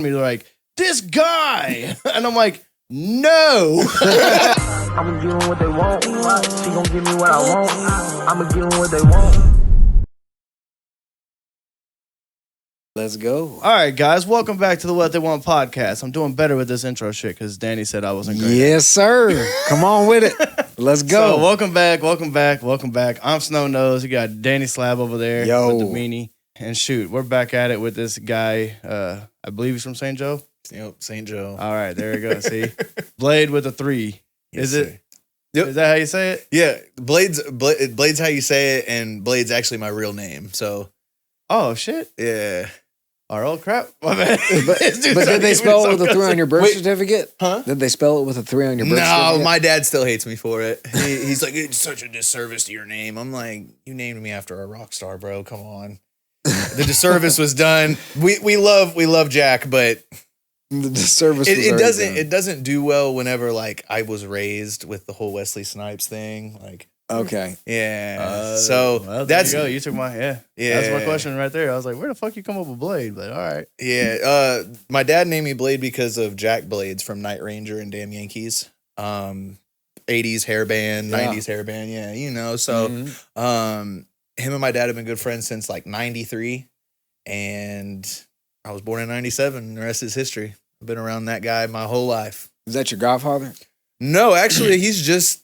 me like, this guy. And I'm like, no. I'ma give them what they want. She gon' give me what I want. I'ma give them what they want. Let's go. All right, guys, welcome back to the What They Want podcast. I'm doing better with this intro shit because Danny said I wasn't great. Yes, sir. Come on with it. Let's go. So welcome back. I'm Snow Nose. You got Danny Slab over there with the meanie. And shoot, we're back at it with this guy. I believe he's from St. Joe. Yep, St. Joe. All right, there we go. See, Blade with a 3. Yes, Is it? sir. Yep. Is that how you say it? Yeah, Blade's how you say it, and Blade's actually my real name. So, Oh shit! yeah. Oh crap! My bad. But did they spell it with a 3 on your birth certificate? Huh? Did they spell it with a 3 on your birth No, certificate? my dad still hates me for it. He's like, it's such a disservice to your name. I'm like, you named me after a rock star, bro. Come on. The disservice was done. We love Jack, but The service was it doesn't do well whenever like I was raised with the whole Wesley Snipes thing. Like, Okay. yeah. Well, that's there you go. You took my That's my question right there. I was like, where the fuck you come up with Blade? But all right. Yeah. My dad named me Blade because of Jack Blades from Night Ranger and Damn Yankees. 80s hair band, 90s hair band. Yeah, you know. So him and my dad have been good friends since like 93. And I was born in 97. And the rest is history. I've been around that guy my whole life. Is that your godfather? No, actually, he's just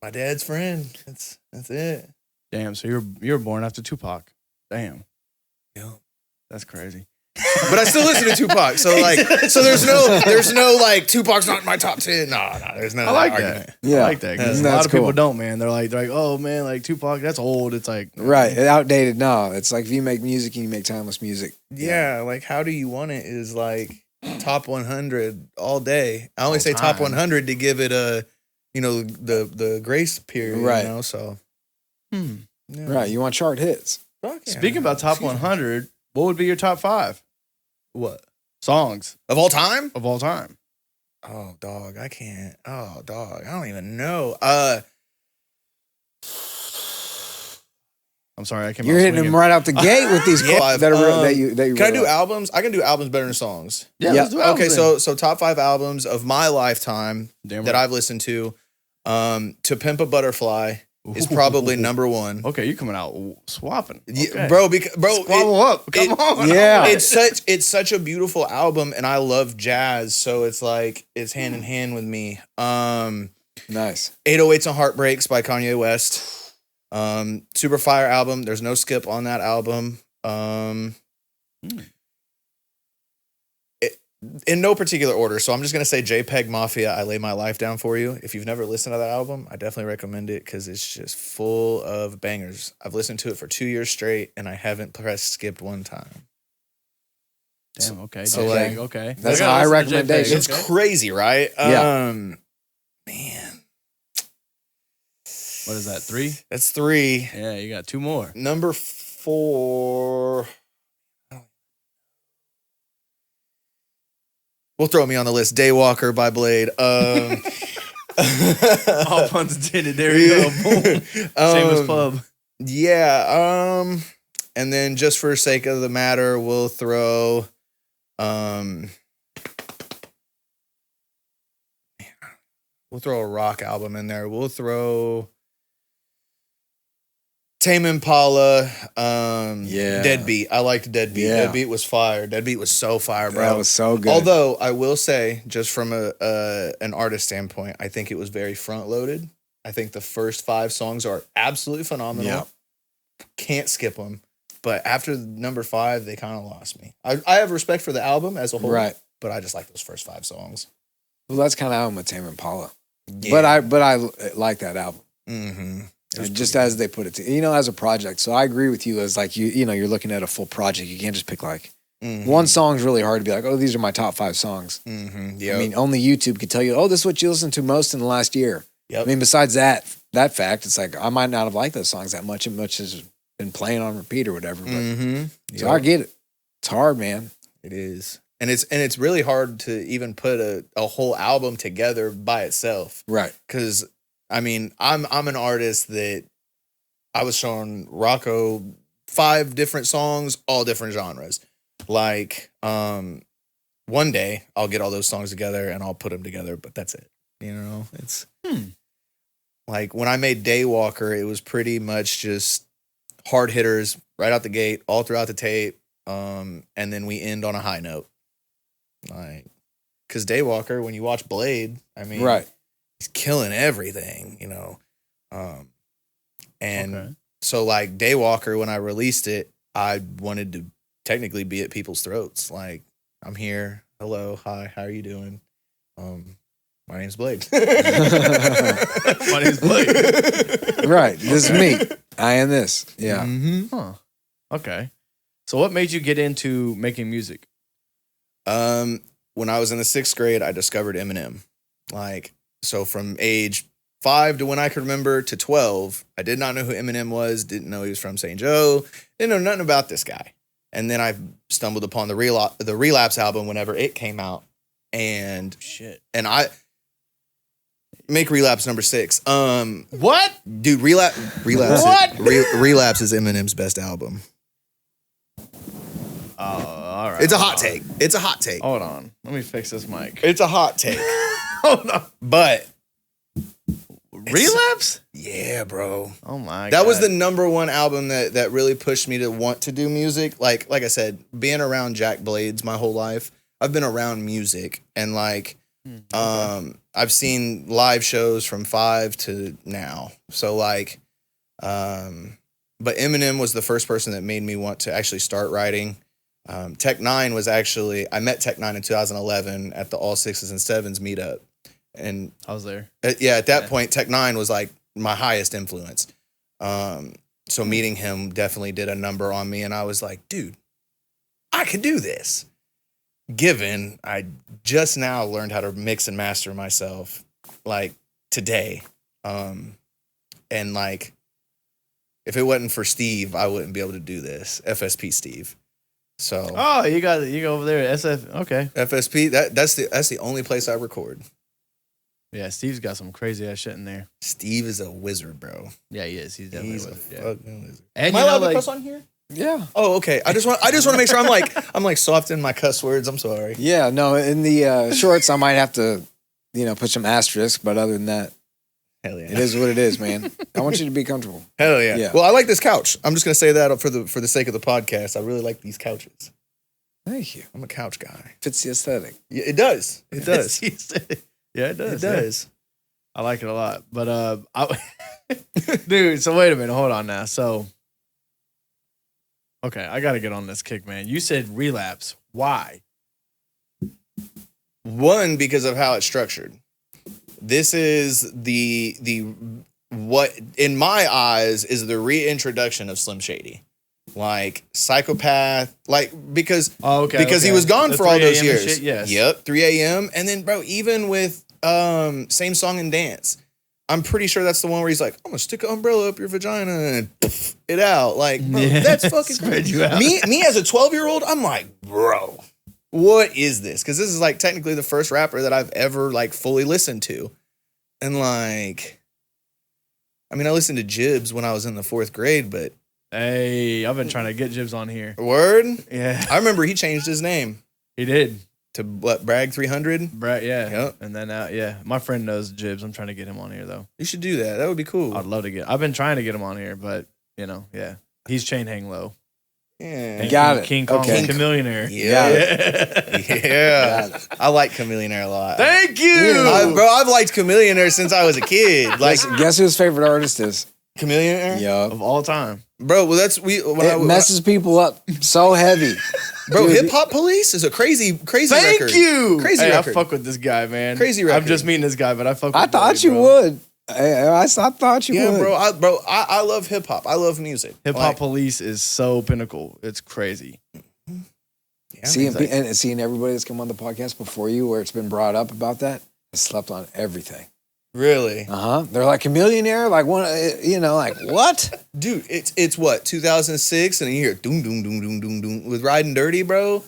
my dad's friend. That's it. Damn. So you were born after Tupac. Damn. Yeah. That's crazy. But I still listen to Tupac. So like, there's no like Tupac's not in my top 10. No, there's none of I like that that. argument. Yeah. I like that. 'Cause a That's lot of people cool. don't, man. They're like, oh man, like Tupac, that's old. It's like Right. Outdated. No. It's like if you make music and you make timeless music. Yeah, like how do you want it is like top 100 all day. I only All say top time. 100 to give it a, the grace period, Right. so. Hmm. Yeah. Right. You want chart hits. Fuck yeah. Speaking about top 100, what would be your top 5 What? songs Of all time? of all time? Oh, dog, I can't. Oh, dog, I don't even know. I'm sorry, I came. You're out hitting swinging. them right out the gate with these Yeah. quotes that are real, that you Can I really do like. albums? I can do albums better than songs. Yeah, Yeah. let's do albums Okay, then. so top 5 albums of my lifetime Damn that right. I've listened to. To Pimp a Butterfly is probably number 1. Okay, you coming out swapping, Yeah, okay. bro, Squabble up. Come on. Yeah. it's such a beautiful album, and I love jazz, so it's like it's hand in hand with me. Nice. 808s and Heartbreaks by Kanye West. Super Fire album. There's no skip on that album. In no particular order, so I'm just gonna say JPEG Mafia. I lay my life down for you. If you've never listened to that album, I definitely recommend it because it's just full of bangers. I've listened to it for 2 years straight, and I haven't pressed skipped one time. Damn. Okay. So, JPEG, like, okay. that's I a gotta high listen to recommendation. JPEG, It's okay. crazy, right? Yeah. Man, What is that? 3? that's 3. Yeah, you got 2 more. Number 4. We'll throw me on the list. Daywalker by Blade. All puns intended. There you go. Boom. Shameless plug. Yeah. And then just for sake of the matter, we'll throw a rock album in there. We'll throw Tame Impala, Deadbeat. I liked Deadbeat. Yeah. Deadbeat was fire. Deadbeat was so fire, bro. That was so good. Although I will say, just from an artist standpoint, I think it was very front loaded. I think the first 5 songs are absolutely phenomenal. Yeah. Can't skip them. But after number 5, they kind of lost me. I have respect for the album as a whole, Right. but I just like those first 5 songs. Well, that's kind of album with Tame Impala. Yeah. But I like that album. Mm-hmm. Just as they put it to, as a project. So I agree with you as like, you're looking at a full project. You can't just pick like one song's really hard to be like, oh, these are my top 5 songs. Mm-hmm. Yep. I mean, only YouTube could tell you, oh, this is what you listened to most in the last year. Yep. I mean, besides that fact, it's like, I might not have liked those songs that much. And much has been playing on repeat or whatever. But so I get it. It's hard, man. It is. And it's really hard to even put a whole album together by itself. Right. Because I mean, I'm an artist that I was showing Rocco 5 different songs, all different genres. Like, one day I'll get all those songs together and I'll put them together, but that's it. You know, it's like when I made Daywalker, it was pretty much just hard hitters right out the gate, all throughout the tape. And then we end on a high note. Like, because Daywalker, when you watch Blade, I mean, Right. he's killing everything, you know. And Okay. so, like, Daywalker, when I released it, I wanted to technically be at people's throats. Like, I'm here. Hello. Hi. How are you doing? My name's Blade. My name's Blade. Right. This is me. I am this. Yeah. Mm-hmm. Huh. Okay. So what made you get into making music? When I was in the 6th grade, I discovered Eminem. Like, so from age 5 to when I could remember to 12, I did not know who Eminem was, didn't know he was from St. Joe, didn't know nothing about this guy. And then I stumbled upon the Relapse album whenever it came out. And Shit. and I make Relapse number 6. What? Dude, Relapse What? Relapse is Eminem's best album. Oh, all right. It's a hot take. It's a hot take. Hold on. Let me fix this mic. It's a hot take. Hold on. But Relapse? yeah, bro. Oh my god. That was the number one album that really pushed me to want to do music. Like I said, being around Jack Blades my whole life, I've been around music and like I've seen live shows from 5 to now. So like but Eminem was the first person that made me want to actually start writing. Tech 9 was actually, I met Tech 9 in 2011 at the All Sixes and Sevens meetup. And I was there. at that point, Tech 9 was like my highest influence. So meeting him definitely did a number on me. And I was like, dude, I could do this. Given I just now learned how to mix and master myself, like today. And like, if it wasn't for Steve, I wouldn't be able to do this. FSP Steve. So Oh, you go over there at SF. Okay. FSP, that's the only place I record. Yeah, Steve's got some crazy ass shit in there. Steve is a wizard, bro. Yeah, he is. He's definitely He's a with it. Yeah. fucking wizard. And Am I you know, allowed to like, cuss on here? Yeah. Oh, okay. I just want to make sure I'm like soft in my cuss words. I'm sorry. Yeah. No, in the shorts, I might have to, put some asterisks, but other than that, Hell yeah. it is what it is, man. I want you to be comfortable. Hell yeah. Yeah. Well, I like this couch. I'm just gonna say that for the sake of the podcast. I really like these couches. Thank you. I'm a couch guy. Fits the aesthetic. Yeah, it does. It does. Yeah, it does. It does. I like it a lot. But dude, so wait a minute, hold on now. So okay, I gotta get on this kick, man. You said Relapse. Why? One, because of how it's structured. This is the what in my eyes is the reintroduction of Slim Shady. Like Psychopath, like because he was gone The for all 3 those a.m. years. shit, yes. Yep, 3 a.m. And then bro, even with Same Song and Dance, I'm pretty sure that's the one where he's like, I'm gonna stick an umbrella up your vagina and poof it out. Like, bro, Yeah. that's fucking Spread crazy. you out. Me as a 12-year-old, I'm like, bro, what is this? Because this is like technically the first rapper that I've ever like fully listened to. And like, I mean, I listened to Jibbs when I was in the 4th grade, but Hey, I've been trying to get Jibs on here. word, Yeah, I remember he changed his name he did. to what, Bragg 300. Brett, yeah. Yep. And then yeah, my friend knows Jibs. I'm trying to get him on here though. You should do that. That would be cool. I'd love to get. I've been trying to get him on here, but yeah, he's chain hang low. Yeah. Got it. King Kong Okay. Chameleonaire. Yeah. Yeah. Got it. I like Chameleonaire a lot. Thank you. I've liked Chameleonaire since I was a kid. Like Guess who his favorite artist is? Chameleonaire? Yup. Of all time. Bro, well that's It messes people up so heavy. bro, Dude, Hip Hop Police is a crazy Thank record. you. Crazy hey, record. I fuck with this guy, man. Crazy I'm record. just meeting this guy, but I fuck with I thought Billy, you bro. would. I thought you Yeah, would. bro. I love hip hop. I love music. Hip Hop Like, Police is so pinnacle. It's crazy. yeah, Seeing, like- and seeing everybody that's come on the podcast before you where it's been brought up about that, has slept on everything. really, They're like Chameleonaire, like one, like what? dude. It's what 2006, and you hear doom doom doom doom doom doom with Riding Dirty, bro.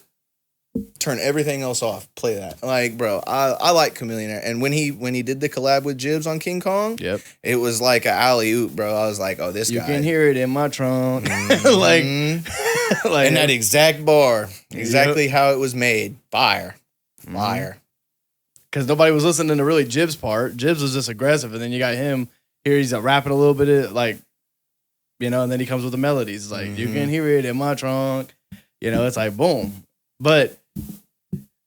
Turn everything else off. Play that, like, bro. I like Chameleonaire, and when he did the collab with Jibbs on King Kong, Yep. it was like a alley oop, bro. I was like, oh, this You guy. can hear it in my trunk. Mhm. like and that exact bar, exactly how it was made. Fire. Fire. Because nobody was listening to really Jib's part. Jib's was just aggressive, and then you got him here. He's rapping a little bit, like, you know, and then he comes with the melodies. It's like, you can hear it in my trunk. You know, it's like, boom. But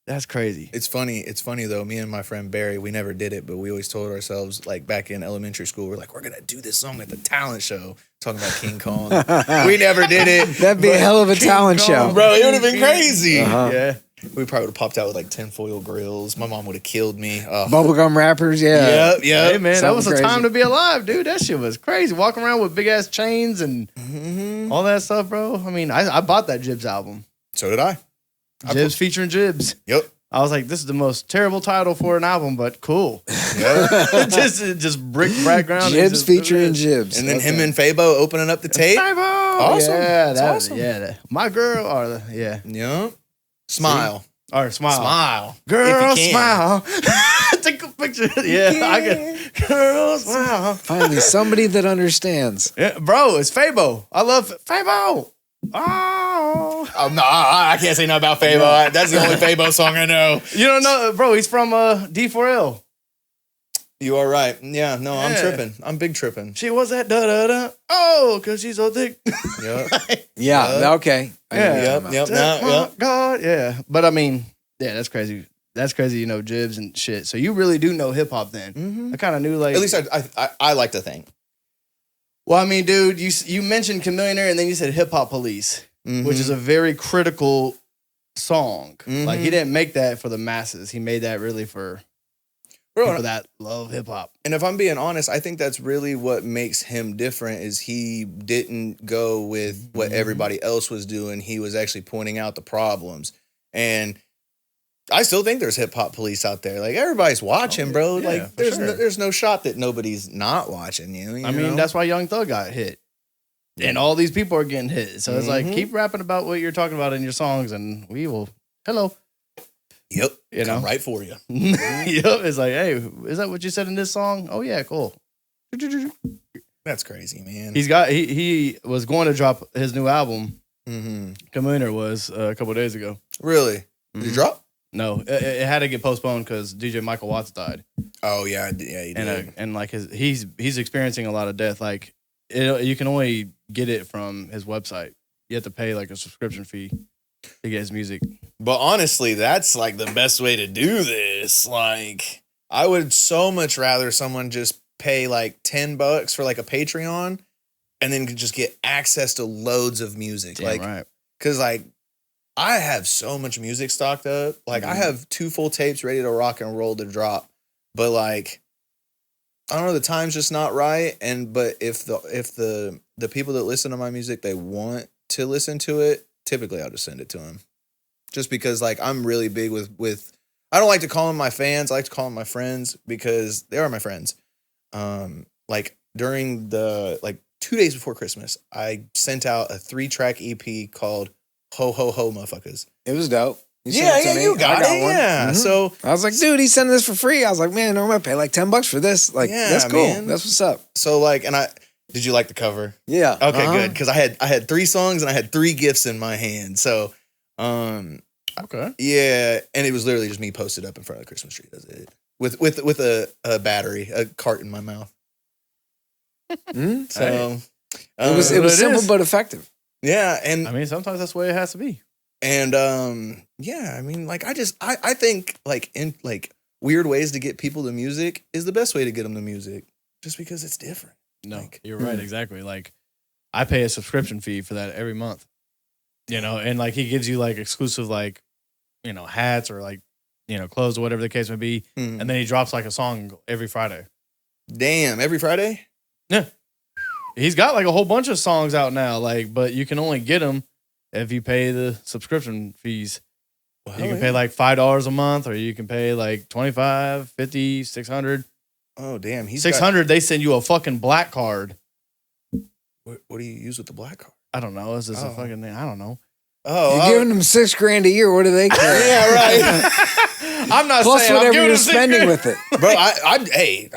that's crazy. It's funny though. Me and my friend Barry, we never did it, but we always told ourselves, like back in elementary school, we're like, we're gonna do this song at the talent show, talking about King Kong. We never did it. That'd be a hell of a talent show, bro. It would have been crazy. Yeah. We probably would have popped out with like tinfoil grills. My mom would have killed me. Bubblegum rappers, yeah. Yep. Hey, man, that was Something a time crazy. to be alive, dude. That shit was crazy. Walking around with big ass chains and all that stuff, bro. I mean, I bought that Jibs album. So did I. Jibs featuring Jibs. Yep. I was like, this is the most terrible title for an album, but cool. Yep. just brick background. Jibs featuring Jibs. And then him and Fabo opening up the tape. Awesome. Yeah, That's awesome. Yeah, my girl, or yeah. Yep. Smile. Or smile. Smile. Girl, If you can. smile. Take a picture. Yeah, I get girl, smile. Finally, somebody that understands. Yeah, bro, it's Fabo. I love Fabo. Oh. Oh, no, I can't say nothing about Fabo. That's the only Fabo song I know. You don't know, bro, he's from D4L. You are right. Yeah, no, I'm Yeah. tripping. I'm big tripping. She was that da-da-da. Oh, because she's so thick. Yep. Yeah, okay. I know what you're talking about. Yep. Oh, God, yeah. But I mean, yeah, that's crazy. That's crazy, you know, Jibs and shit. So you really do know hip hop then. Mhm. I kind of knew, like. At least I like to think. Well, I mean, dude, you mentioned Chameleonaire and then you said Hip Hop Police, which is a very critical song. Like, he didn't make that for the masses. He made that really for people that love hip hop. And if I'm being honest, I think that's really what makes him different is he didn't go with what everybody else was doing. He was actually pointing out the problems. And I still think there's hip hop police out there. Like everybody's watching, bro. yeah, Like for sure. there's no shot that nobody's not watching you. I mean, that's why Young Thug got hit. And all these people are getting hit. So it's like, keep rapping about what you're talking about in your songs and we will, hello. Yep. You know? Come right for you. Yep. It's like, hey, is that what you said in this song? Oh yeah, cool. That's crazy, man. He was going to drop his new album. Mm-hmm. Chameleonaire was a couple days ago. Really? Did it drop? No, it had to get postponed because DJ Michael Watts died. Oh yeah, he did. And like he's experiencing a lot of death. Like you can only get it from his website. You have to pay like a subscription fee to get his music. But honestly, that's like the best way to do this. Like, I would so much rather someone just pay like $10 for like a Patreon and then just get access to loads of music. Damn like, right. cause like I have so much music stocked up. Like I have 2 full tapes ready to rock and roll to drop. But like, I don't know, the time's just not right. But if the people that listen to my music, they want to listen to it, typically I'll just send it to them. Just because like I'm really big with I don't like to call them my fans. I like to call them my friends because they are my friends. Like during the 2 days before Christmas, I sent out a 3-track EP called Ho Ho Ho Motherfuckers. It was dope. You sent Yeah, it to me. you got I it. one. Yeah. Mhm. So I was like, dude, he's sending this for free. I was like, man, I'm gonna pay like $10 for this. Like, Yeah, that's cool. man. That's what's up. like, and did you like the cover? Yeah. Okay, Uh-huh. good. Because I had 3 songs and I had 3 gifts in my hand. So, Okay. yeah, and it was literally just me posted up in front of the Christmas tree. That's it. With a battery, a cart in my mouth. Mhm. So It was it simple is. but effective. yeah, and I mean, sometimes that's the way it has to be. yeah, I mean, like I think like in like weird ways to get people to music is the best way to get them to music, just because it's different. No, Like, you're right. Exactly. Like I pay a subscription fee for that every month. You know, and like he gives you like exclusive like, you know, hats or like, you know, clothes or whatever the case may be. Mhm. And then he drops like a song every Friday. Damn, every Friday. Yeah. He's got like a whole bunch of songs out now, like, but you can only get them if you pay the subscription fees. Well, You can pay like $5 a month, or you can pay like $25, $50, $600. Oh damn, he's $600, they send you a fucking black card. What do you use with the black card? I don't know. Is this a Oh. fucking thing? I don't know. Oh, You're giving them $6,000 a year. What do they care? yeah, right. I'm not Plus saying I'm whatever giving you're them spending $6,000. with it. Bro,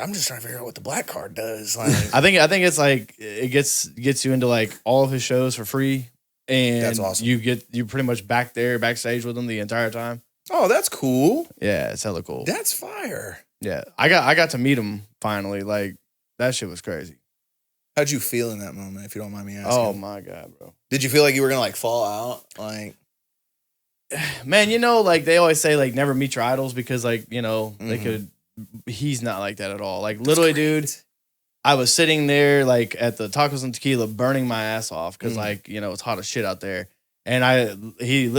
I'm just trying to figure out what the black card does. Like, I think it's like it gets you into like all of his shows for free, and That's awesome. You pretty much backstage with him the entire time. Oh, that's cool. Yeah, it's hella cool. That's fire. Yeah, I got to meet him finally. Like that shit was crazy. How'd you feel in that moment, if you don't mind me asking? Oh my god, bro. Did you feel like you were gonna like fall out? Like, man, you know, like they always say, like never meet your idols because, like, you know, they could. He's not like that at all. Like literally, dude. I was sitting there like at the tacos and tequila, burning my ass off because, like, you know, it's hot as shit out there. And he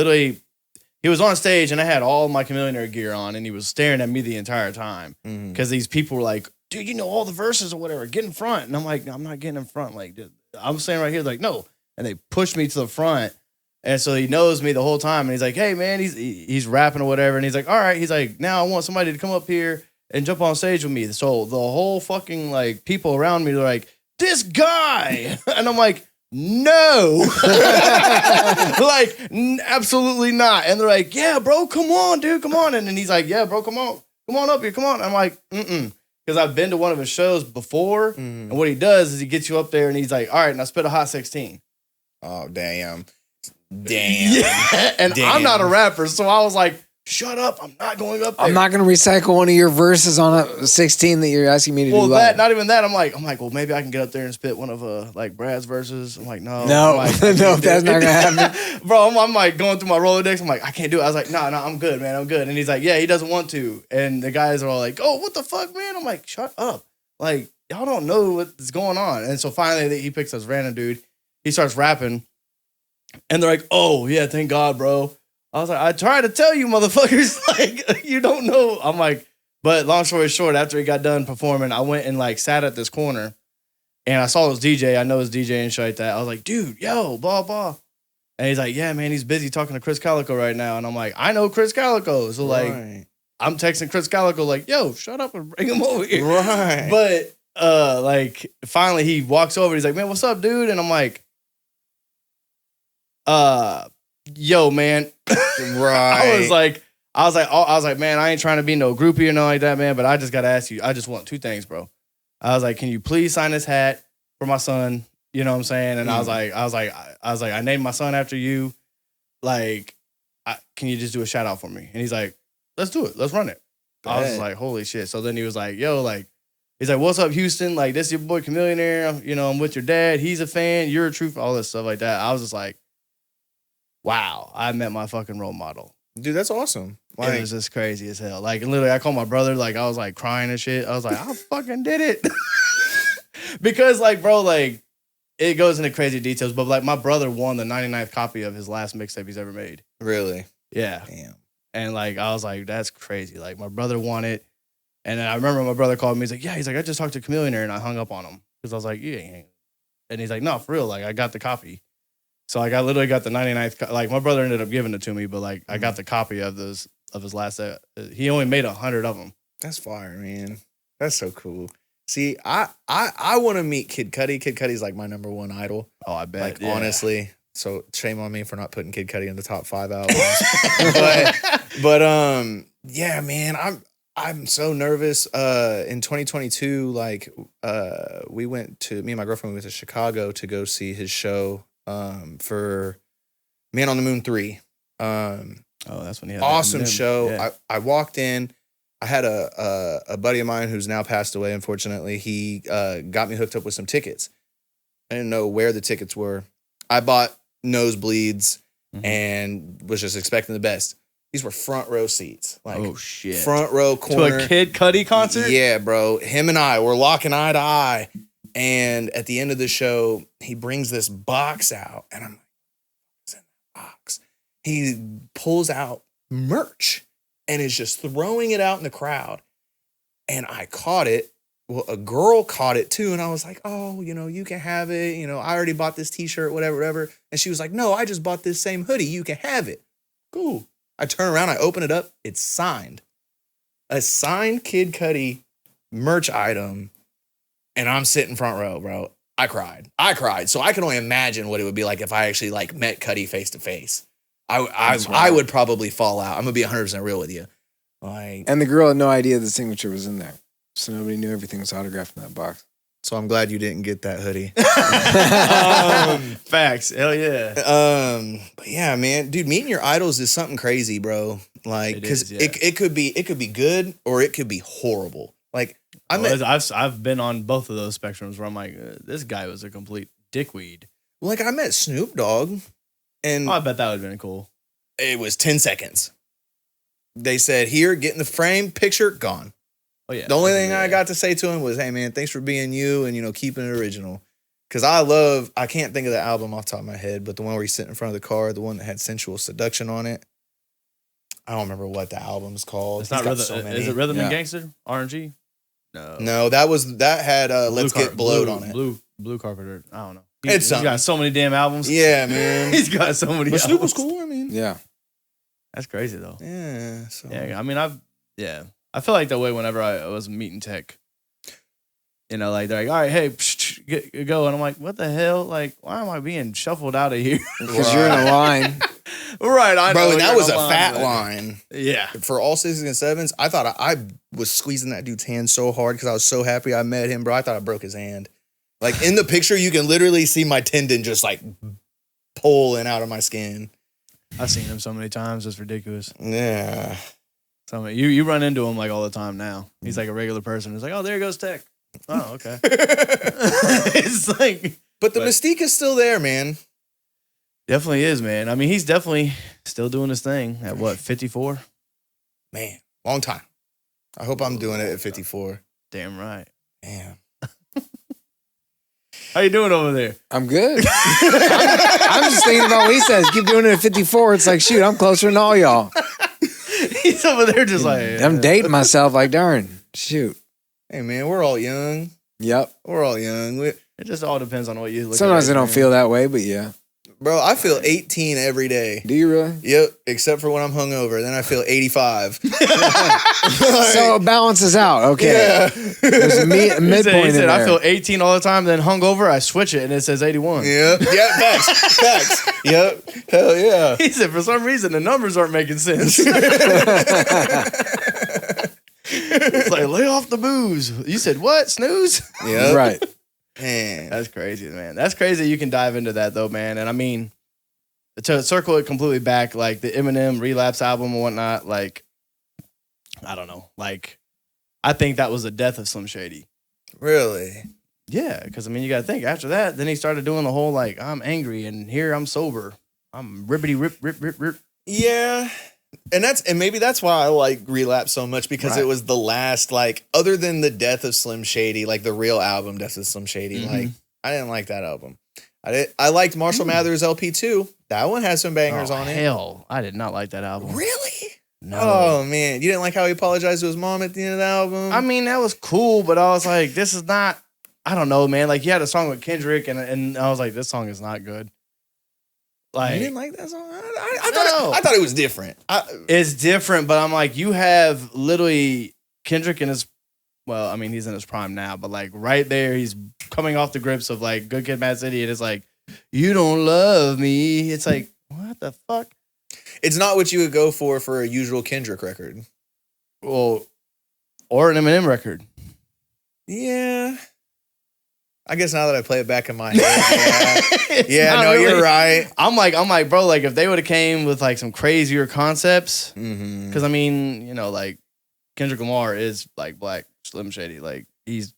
was on stage and I had all my Chameleonaire gear on and he was staring at me the entire time because these people were like, dude, you know all the verses or whatever, get in front. And I'm like, I'm not getting in front. Like, dude, I'm standing right here, like, no. And they pushed me to the front. And so he knows me the whole time. And he's like, hey, man, he's rapping or whatever. And he's like, all right. He's like, now I want somebody to come up here and jump on stage with me. So the whole fucking like people around me are like, this guy. And I'm like, no. Like, absolutely not. And they're like, yeah, bro, come on, dude, come on. And then he's like, yeah, bro, come on up here, come on. I'm like, because I've been to one of his shows before. And what he does is he gets you up there and he's like, all right, now spit a hot 16. oh, damn. Yeah. And I'm not a rapper. So I was like, shut up. I'm not going up there. I'm not going to recycle one of your verses on a 16 that you're asking me to do. Well, not even that. I'm like, well, maybe I can get up there and spit one of like Brad's verses. I'm like, no. No, like, no, that's not going to happen. Bro, I'm like going through my Rolodex. I'm like, I can't do it. I was like, no, I'm good, man. I'm good. And he's like, yeah, he doesn't want to. And the guys are all like, oh, what the fuck, man? I'm like, shut up. Like, y'all don't know what's going on. And so finally he picks this random dude. He starts rapping. And they're like, oh, yeah, thank God, bro. I was like, I tried to tell you, motherfuckers, like, you don't know. I'm like, but long story short, after he got done performing, I went and like sat at this corner and I saw his DJ. I know his DJ and shit like that. I was like, dude, yo, blah, blah. And he's like, yeah, man, he's busy talking to Chris Calico right now. And I'm like, I know Chris Calico. So like, I'm texting Chris Calico like, yo, shut up and bring him over here. Right. But like, finally he walks over. He's like, man, what's up, dude? And I'm like, yo, man. Right. I was like, man, I ain't trying to be no groupie or nothing like that, man. But I just gotta ask you. I just want two things, bro. I was like, can you please sign this hat for my son? You know what I'm saying? And I was like, I named my son after you. Like, can you just do a shout out for me? And he's like, let's do it. Let's run it. I was like, holy shit. So then he was like, yo, like, he's like, what's up, Houston? Like, this is your boy Chameleonaire. You know, I'm with your dad. He's a fan. You're a truth. All this stuff like that. I was just like, wow, I met my fucking role model. Dude, that's awesome. Like, it was just crazy as hell. Like, literally, I called my brother. Like, I was like crying and shit. I was like, I fucking did it. Because, like, bro, like, it goes into crazy details. But, like, my brother won the 99th copy of his last mixtape he's ever made. Really? Yeah. Damn. And, like, I was like, that's crazy. Like, my brother won it. And then I remember my brother called me. He's like, yeah. He's like, I just talked to Chameleonaire and I hung up on him. Because I was like, yeah. And he's like, no, for real. Like, I got the copy. So like I literally got the 99th. Like my brother ended up giving it to me, but like I got the copy of his last. He only made 100 of them. That's fire, man. That's so cool. See, I want to meet Kid Cudi. Kid Cudi's like my number one idol. Oh, I bet. Like yeah. Honestly, so shame on me for not putting Kid Cudi in the top 5 albums. but yeah, man, I'm so nervous. In 2022, like me and my girlfriend went to Chicago to go see his show. For Man on the Moon 3. That's when he had awesome show. Yeah. I walked in. I had a buddy of mine who's now passed away, unfortunately. He got me hooked up with some tickets. I didn't know where the tickets were. I bought nosebleeds and was just expecting the best. These were front row seats. Like, oh shit. Front row corner. To a Kid Cudi concert? Yeah, bro. Him and I were locking eye to eye. And at the end of the show, he brings this box out, and I'm like, what's in that box? He pulls out merch and is just throwing it out in the crowd. And I caught it. Well, a girl caught it too, and I was like, oh, you can have it. I already bought this t-shirt, whatever. And she was like, no, I just bought this same hoodie. You can have it. Cool. I turn around, I open it up. It's signed. A signed Kid Cudi merch item. And I'm sitting front row, bro. I cried. So I can only imagine what it would be like if I actually like met Cudi face to face. I would probably fall out. I'm gonna be 100% real with you. Like, and the girl had no idea the signature was in there, so nobody knew everything was autographed in that box. So I'm glad you didn't get that hoodie. Facts. Hell yeah. But yeah, man, dude, meeting your idols is something crazy, bro. Like, because it could be good or it could be horrible. Like, I've been on both of those spectrums where I'm like, this guy was a complete dickweed. Like, I met Snoop Dogg, and I bet that would have been cool. It was 10 seconds. They said, here, get in the frame, picture, gone. Oh yeah. The only thing I got to say to him was, hey man, thanks for being you and, you know, keeping it original. Because I can't think of the album off the top of my head, but the one where he's sitting in front of the car, the one that had Sensual Seduction on it. I don't remember what the album's called. It's not Rhythm. Is it Rhythm and Gangster? RNG? No, that had Let's Get Blowed on it. Blue Carpenter. I don't know. He's got so many damn albums. Yeah, man. He's got so many. But Snoop was cool. I mean, Yeah. That's crazy though. Yeah. So. Yeah. I mean, I feel like that way whenever I was meeting tech. You know, like they're like, all right, hey, go, and I'm like, what the hell? Like, why am I being shuffled out of here? Because you're in a line. Right, I bro. know. That was a fat line. Yeah. For all 6s and 7s, I thought I was squeezing that dude's hand so hard because I was so happy I met him, bro. I thought I broke his hand. Like in the picture, you can literally see my tendon just like pulling out of my skin. I've seen him so many times. It's ridiculous. Yeah. So you run into him like all the time now. He's like a regular person. It's like, oh, there goes Tech. Oh, okay. It's like, but the mystique is still there, man. Definitely is, man. I mean, he's definitely still doing his thing at what, 54? Man, long time. I hope I'm doing it at 54. Damn right. Damn. How you doing over there? I'm good. I'm just thinking about what he says. Keep doing it at 54. It's like, shoot, I'm closer than all y'all. He's over there just like... I'm dating myself like, darn, shoot. Hey, man, we're all young. Yep. We're all young. It just all depends on what you look at. Sometimes I don't feel that way, but yeah. Bro, I feel 18 every day. Do you really? Yep, except for when I'm hungover. Then I feel 85. So it balances out. Okay. Yeah. There's a midpoint He said, in there. I feel 18 all the time, then hungover, I switch it, and it says 81. Yep. Yeah, facts. Yep. Hell yeah. He said, for some reason, the numbers aren't making sense. It's like, lay off the booze. You said, what? Snooze? Yeah. Right. Man. That's crazy, man. That's crazy you can dive into that, though, man. And I mean, to circle it completely back, like the Eminem Relapse album and whatnot, like, I don't know. Like, I think that was the death of Slim Shady. Really? Yeah, because, I mean, you got to think, after that, then he started doing the whole, like, I'm angry, and here I'm sober. I'm rippity rip. Yeah. And maybe that's why I like Relapse so much, because it was the last, like, other than the death of Slim Shady, like the real album Death of Slim Shady, like, I didn't like that album. I liked Marshall Mathers LP 2. That one has some bangers on it. Hell, I did not like that album. Really? No. Oh man, you didn't like how he apologized to his mom at the end of the album? I mean, that was cool, but I was like, this is not, I don't know, man. Like, you had a song with Kendrick, and I was like, this song is not good. Like, you didn't like that song? I thought it was different. It's different, but I'm like, you have literally Kendrick in his, well, I mean, he's in his prime now, but like right there, he's coming off the grips of like Good Kid, Mad City, and it's like, you don't love me. It's like, what the fuck? It's not what you would go for a usual Kendrick record. Well, or an Eminem record. Yeah. I guess now that I play it back in my head, no, really, you're right. I'm like, bro, like if they would have came with like some crazier concepts, Mm-hmm. because I mean, you know, like Kendrick Lamar is like Black Slim Shady, like he's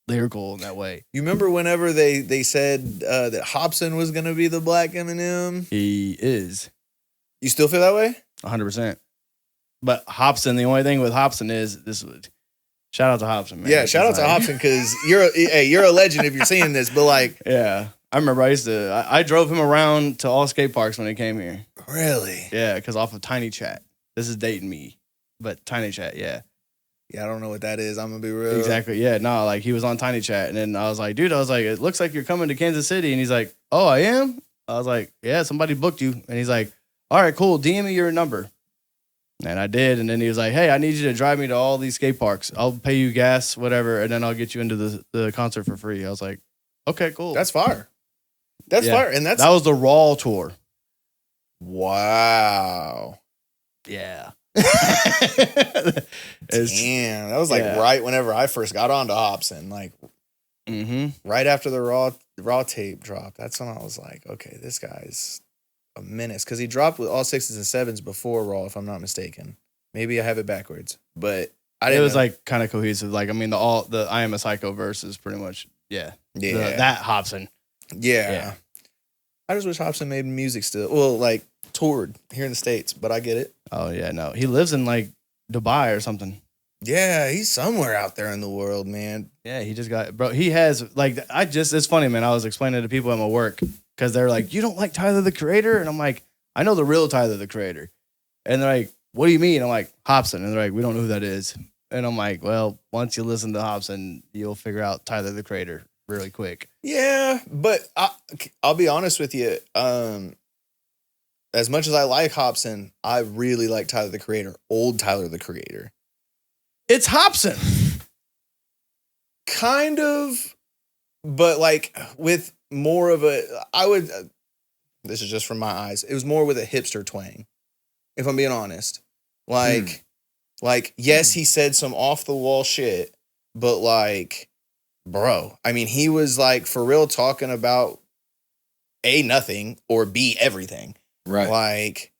lyrical in that way. You remember whenever they said that Hobson was gonna be the Black Eminem? He is. You still feel that way? 100%. But Hobson, the only thing with Hobson is this would. Shout out to Hobson, man. Yeah, shout out to Hobson, because you're a legend if you're seeing this. But like, yeah, I remember I drove him around to all skate parks when he came here. Really? Yeah, because off of Tiny Chat. This is dating me, but Tiny Chat, yeah. Yeah, I don't know what that is. I'm gonna be real. Exactly. Yeah, no, like he was on Tiny Chat, and then I was like, dude, it looks like you're coming to Kansas City, and he's like, oh, I am. I was like, yeah, somebody booked you, and he's like, all right, cool, DM me your number. And I did, and then he was like, hey, I need you to drive me to all these skate parks. I'll pay you gas, whatever, and then I'll get you into the concert for free. I was like, okay, cool. That's fire. That's fire. And that was the Raw tour. Wow. Yeah. Damn, that was like right whenever I first got onto Hobson. Like, right after the raw tape dropped. That's when I was like, okay, this guy's a menace, because he dropped with all 6s and 7s before Raw, if I'm not mistaken. Maybe I have it backwards, but I didn't. It was know. like kind of cohesive. Like I mean, the I Am a Psycho verse is pretty much that Hobson. Yeah. I just wish Hobson made music still. Well, like toured here in the States, but I get it. Oh yeah, no, he lives in like Dubai or something. Yeah, he's somewhere out there in the world, man. Yeah, he just got bro. He has like it's funny, man. I was explaining to people at my work because they're like, "You don't like Tyler the Creator?" And I'm like, "I know the real Tyler the Creator." And they're like, "What do you mean?" I'm like, "Hobson." And they're like, "We don't know who that is." And I'm like, "Well, once you listen to Hobson, you'll figure out Tyler the Creator really quick." Yeah, but I'll be honest with you. As much as I like Hobson, I really like Tyler the Creator, old Tyler the Creator. It's Hobson. Kind of, but like with more of this is just from my eyes. It was more with a hipster twang, if I'm being honest. Like, yes, he said some off the wall shit, but like, bro, I mean, he was like for real talking about A, nothing, or B, everything. Right. Like,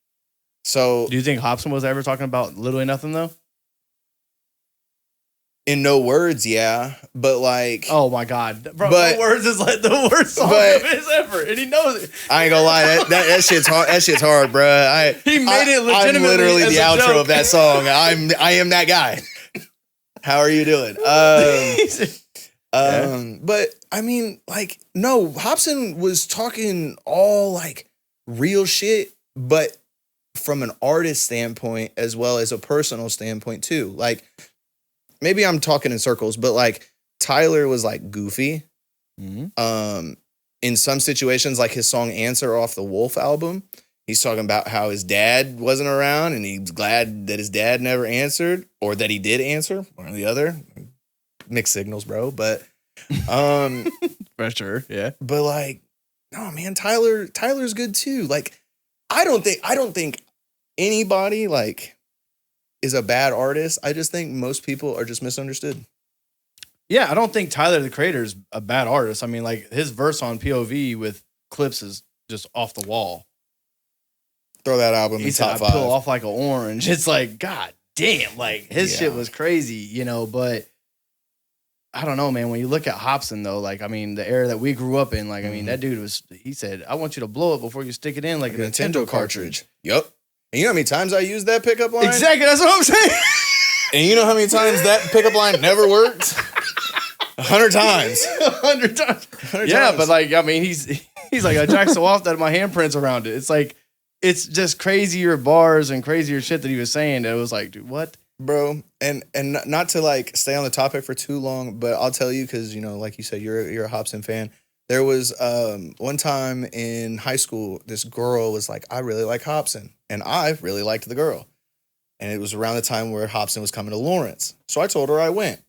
so. Do you think Hobson was ever talking about literally nothing though? In no words, yeah, but like, oh my god, bro, but, no words is like the worst song of his ever, and he knows it. I ain't gonna lie, that shit's hard. That shit's hard, bro. He made it legitimately. I'm literally as the a outro joke. of that song. I am that guy. How are you doing? But I mean, like, no, Hobson was talking all like real shit, but from an artist standpoint as well as a personal standpoint too. Like, maybe I'm talking in circles, but like Tyler was like goofy. Mm-hmm. In some situations, like his song Answer off the Wolf album, he's talking about how his dad wasn't around and he's glad that his dad never answered, or that he did answer, one or the other. Mixed signals, bro. But for sure, yeah. But like, no, man, Tyler's good too. Like, I don't think anybody like is a bad artist. I just think most people are just misunderstood. Yeah, I don't think Tyler the Creator is a bad artist. I mean, like his verse on POV with Clips is just off the wall. Throw that album in top 5. Peel off like an orange. It's like, god damn, like his shit was crazy, you know. But I don't know, man. When you look at Hobson though, like I mean, the era that we grew up in, like I mean, that dude was. He said, "I want you to blow it before you stick it in like a Nintendo cartridge." Yep. And you know how many times I used that pickup line? Exactly, that's what I'm saying. And you know how many times that pickup line never worked? 100 times. 100 times. 100 yeah, times. But like, I mean, he's like, I jacked so off that my handprints around it. It's like, it's just crazier bars and crazier shit that he was saying that it was like, dude, what? Bro, and not to like stay on the topic for too long, but I'll tell you, because, you know, like you said, you're a Hobson fan. There was one time in high school, this girl was like, I really like Hobson. And I really liked the girl. And it was around the time where Hobson was coming to Lawrence. So I told her I went.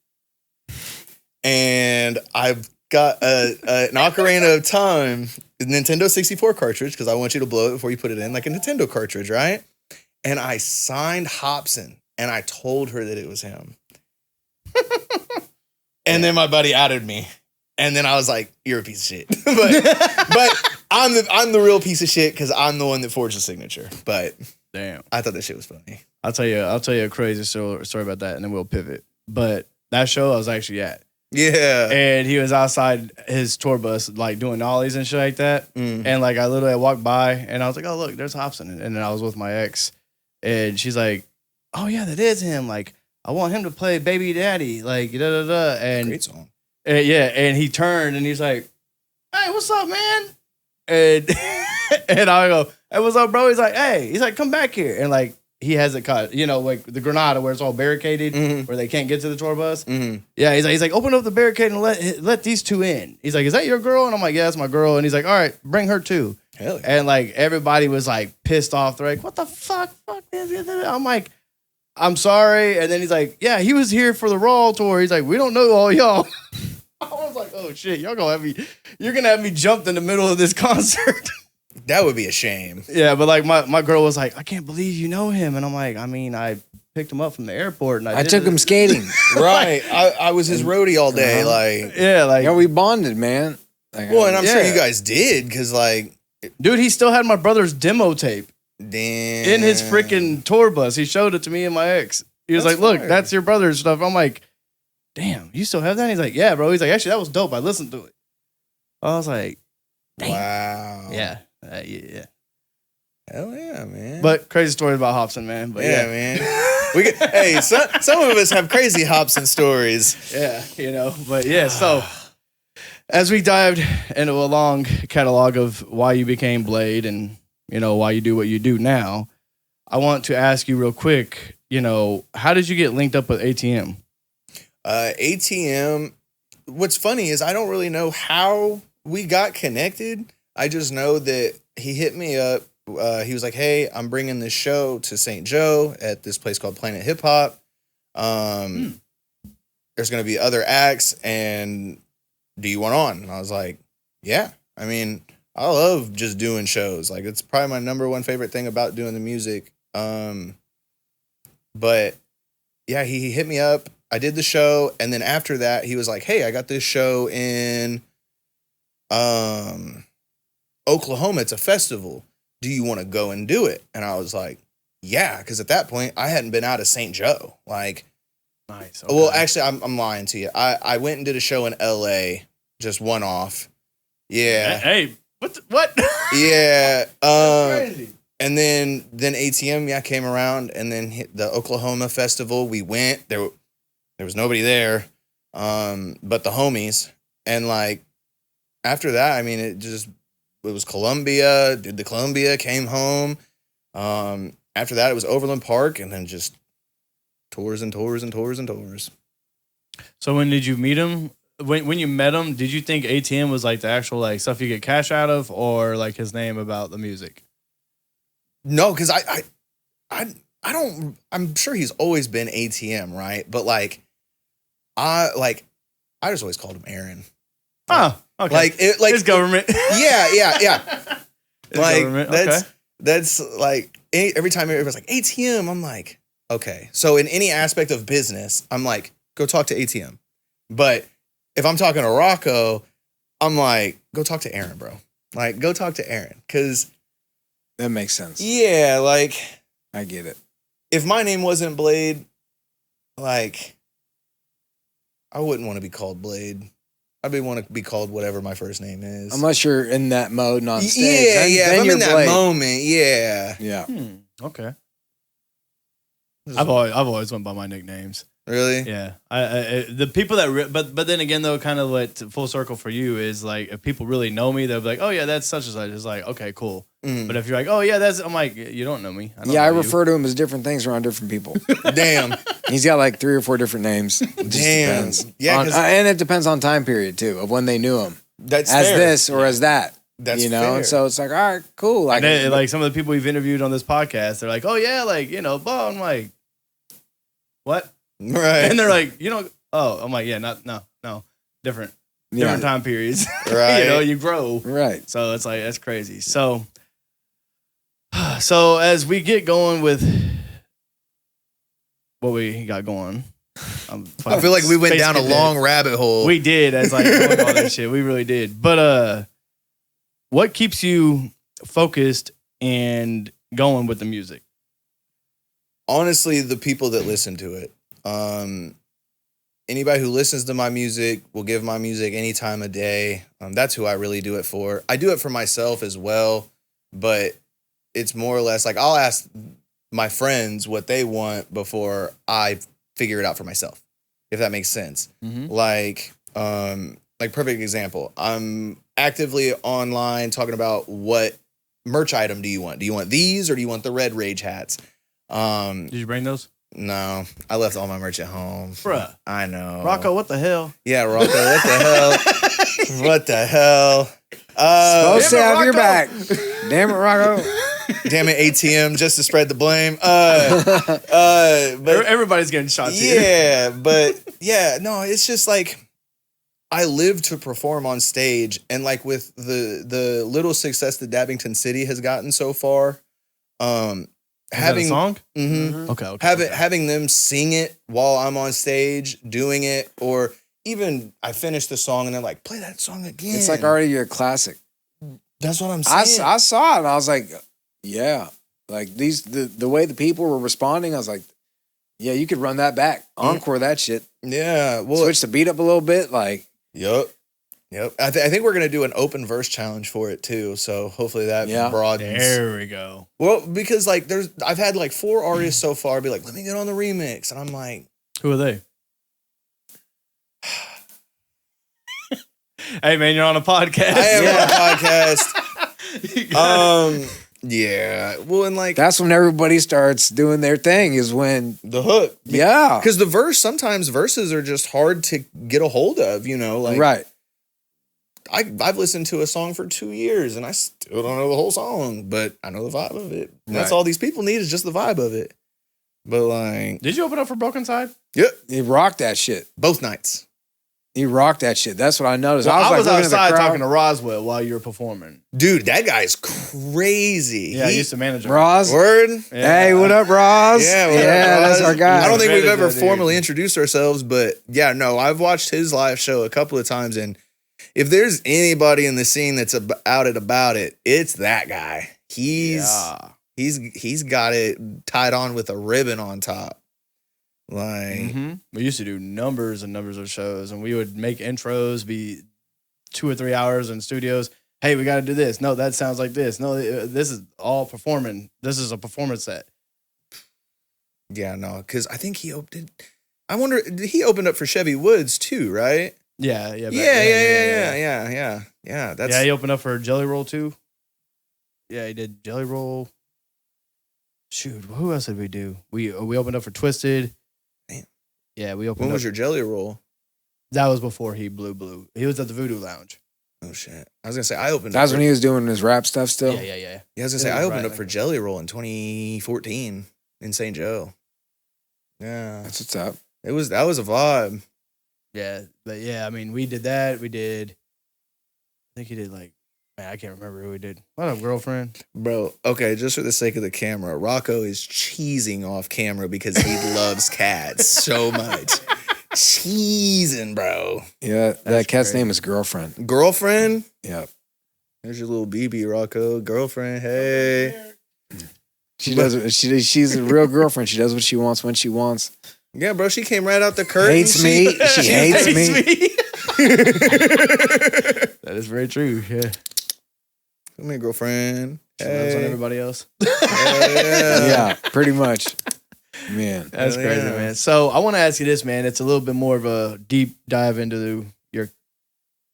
And I've got an Ocarina of Time Nintendo 64 cartridge, because I want you to blow it before you put it in, like a Nintendo cartridge, right? And I signed Hobson, and I told her that it was him. And then my buddy outed me. And then I was like, "You're a piece of shit." but I'm the real piece of shit because I'm the one that forged the signature. But damn, I thought that shit was funny. I'll tell you a crazy story about that, and then we'll pivot. But that show I was actually at. Yeah. And he was outside his tour bus, like doing ollies and shit like that. And like I literally walked by, and I was like, "Oh look, there's Hobson." And then I was with my ex, and she's like, "Oh yeah, that is him. Like I want him to play Baby Daddy." Like da da da. And great song. Yeah, and he turned and he's like, "Hey, what's up, man?" And and I go, "Hey, what's up, bro?" He's like, "Hey," he's like, "Come back here." And like he has it caught, you know, like the Granada where it's all barricaded, where they can't get to the tour bus. Yeah, he's like, "Open up the barricade and let these two in." He's like, "Is that your girl?" And I'm like, "Yeah, that's my girl." And he's like, "All right, bring her too." Hell yeah. And like everybody was like pissed off. They're like, "What the fuck? Fuck this." I'm like, "I'm sorry." And then he's like, "Yeah, he was here for the Raw tour." He's like, "We don't know all y'all." I was like, "Oh shit, you're gonna have me jumped in the middle of this concert." That would be a shame. Yeah, but like my girl was like, "I can't believe you know him," and I'm like, "I mean, I picked him up from the airport, and I took him skating. Right. I was his roadie all day. Like, Yeah, like Yeah, we bonded, man. Like, well, and I'm sure Yeah. you guys did because, like, dude, he still had my brother's demo tape damn. in his freaking tour bus. He showed it to me and my ex. He was That's like, "Look, fire. that's your brother's stuff." I'm like, "Damn, you still have that?" He's like, "Yeah, bro." He's like, "Actually, that was dope. I listened to it." I was like, damn. Wow. "Yeah, yeah." Hell yeah, man. But crazy story about Hobson, man. But yeah, man. Hey, some of us have crazy Hobson stories. yeah, But yeah, so as we dived into a long catalog of why you became Blade and why you do what you do now, I want to ask you real quick. How did you get linked up with ATM? ATM. What's funny is I don't really know how we got connected. I just know that he hit me up. He was like, "Hey, I'm bringing this show to St. Joe at this place called Planet Hip Hop. There's going to be other acts, and do you want on?" And I was like, "Yeah. I mean, I love just doing shows. Like, it's probably my number one favorite thing about doing the music." But yeah, he hit me up. I did the show, and then after that, he was like, "Hey, I got this show in Oklahoma. It's a festival. Do you want to go and do it?" And I was like, "Yeah," because at that point, I hadn't been out of St. Joe. Like, Nice. well, actually, I'm lying to you. I went and did a show in LA, just one off. Yeah, Hey, what? yeah. Crazy. And then ATM came around, and then hit the Oklahoma festival. We went. There was nobody there, but the homies. And like after that, I mean, it was Columbia. Did the Columbia, came home. After that, it was Overland Park, and then just tours and tours and tours and tours. So when did you meet him? When you met him, did you think ATM was like the actual like stuff you get cash out of, or like his name about the music? No, because I don't. I'm sure he's always been ATM, right? But I just always called him Aaron. Oh, okay. His government. Yeah. His government. Okay. That's like every time everybody's like ATM, I'm like, okay. So in any aspect of business, I'm like, go talk to ATM. But if I'm talking to Rocco, I'm like, go talk to Aaron, bro. Like, go talk to Aaron. Because That makes sense. yeah, like I get it. if my name wasn't Blade, like I wouldn't want to be called Blade. I'd want to be called whatever my first name is. Unless you're in that mode and on stage. Yeah, then, yeah. Then If I'm you're in that Blade. moment, yeah. Yeah. Okay. I've always went by my nicknames. Really? Yeah, I the people that but then again though, kind of what full circle for you is like if people really know me, they'll be like, "Oh yeah, that's such and such." It's like, okay, cool. But if you're like, "Oh yeah, that's," I'm like, "You don't know me." Yeah, I refer to him as different things around different people. Damn. He's got like 3 or 4 different names. It just Damn. depends. Yeah, 'cause- and it depends on time period too, of when they knew him. That's As fair. this or as that. That's fair. fair. So it's like, all right, cool. Like, And then, like some of the people we've interviewed on this podcast, they're like, "Oh yeah, like blah." I'm like, "What?" Right. And they're like, "Oh," I'm like, "Yeah, no, different time periods." Right. You grow. Right. So it's like that's crazy. So as we get going with what we got going, I feel like we went down a long rabbit hole. We did as like doing all that shit. We really did. But what keeps you focused and going with the music? Honestly, the people that listen to it. Anybody who listens to my music will give my music any time of day. That's who I really do it for. I do it for myself as well, but it's more or less like I'll ask my friends what they want before I figure it out for myself, if that makes sense. Mm-hmm. Like perfect example. I'm actively online talking about what merch item do you want? Do you want these or do you want the Red Rage hats? Did you bring those? No, I left all my merch at home. Bruh. I know. Rocco, what the hell? Yeah, Rocco, what the hell? What the hell? Supposed to damn it, have your Rocco. back. Damn it, Rocco. Damn it, ATM, just to spread the blame. But Everybody's getting shots here. yeah, but yeah, no, it's just like I live to perform on stage, and like with the little success that Dabbington City has gotten so far, having a song? Mhm. Okay. Having them sing it while I'm on stage doing it, or even I finish the song and they're like, play that song again. It's like already a classic. That's what I'm saying. I saw it and I was like, yeah. Like the way the people were responding, I was like, yeah, you could run that back. Encore that shit. Yeah. Well, Switch the beat up a little bit. Like, Yep. I think we're gonna do an open verse challenge for it too. So hopefully that broadens. There we go. Well, because like I've had like 4 artists so far be like, let me get on the remix, and I'm like, Who are they? Hey man, you're on a podcast. I am on a podcast. Yeah. Well, and like that's when everybody starts doing their thing is when, the hook. yeah. Because sometimes verses are just hard to get a hold of, like Right. I've listened to a song for 2 years and I still don't know the whole song, but I know the vibe of it. And that's Right. all these people need is just the vibe of it. But like, Did you open up for Broken Side? yep, He rocked that shit. both nights. He rocked that shit. That's what I noticed. Well, I was looking at the outside crowd. talking to Roswell while you were performing. Dude, that guy's crazy. Yeah, I used to manage him. Roz. Word. Yeah. Hey, what up, Roz? Yeah, what up, that's Roz? our guy. I don't think we've ever Manage that dude. formally introduced ourselves, but yeah, no, I've watched his live show a couple of times, and if there's anybody in the scene that's out about it, it's that guy. He's got it tied on with a ribbon on top. Like, We used to do numbers and numbers of shows, and we would make intros be 2 or 3 hours in studios. Hey, we got to do this. No, that sounds like this. No, this is all performing. This is a performance set. yeah, no, because I think he opened. I wonder, he opened up for Chevy Woods too, right? Yeah. Yeah. That's Yeah, he opened up for Jelly Roll too. Yeah, he did Jelly Roll. Shoot, who else did we do? We opened up for Twisted. Damn. Yeah, we opened When up. was your Jelly Roll? That was before he blew. He was at the Voodoo Lounge. Oh shit! I was gonna say I opened. That's up when he was doing his rap stuff still. Yeah. Yeah, I was gonna It say I was opened right up like for that. Jelly Roll in 2014 in St. Joe. Yeah, That's what's up. that was a vibe. Yeah, but yeah, I mean, we did that. We did. I think he did like. Man, I can't remember who we did. What up, girlfriend? Bro, okay, just for the sake of the camera, Rocco is cheesing off camera because he loves cats so much. Cheesing, bro. Yeah, that That's cat's crazy. name is Girlfriend. Girlfriend? Yep. There's your little BB, Rocco. Girlfriend, hey. She does. She's a real girlfriend. She does what she wants when she wants. Yeah, bro, she came right out the curtain. Hates me. She hates me. That is very true. Yeah, Come here, girlfriend. she loves on everybody else. Hell yeah. Yeah, pretty much. Man, That's Hell crazy, yeah. man. So I want to ask you this, man. It's a little bit more of a deep dive into your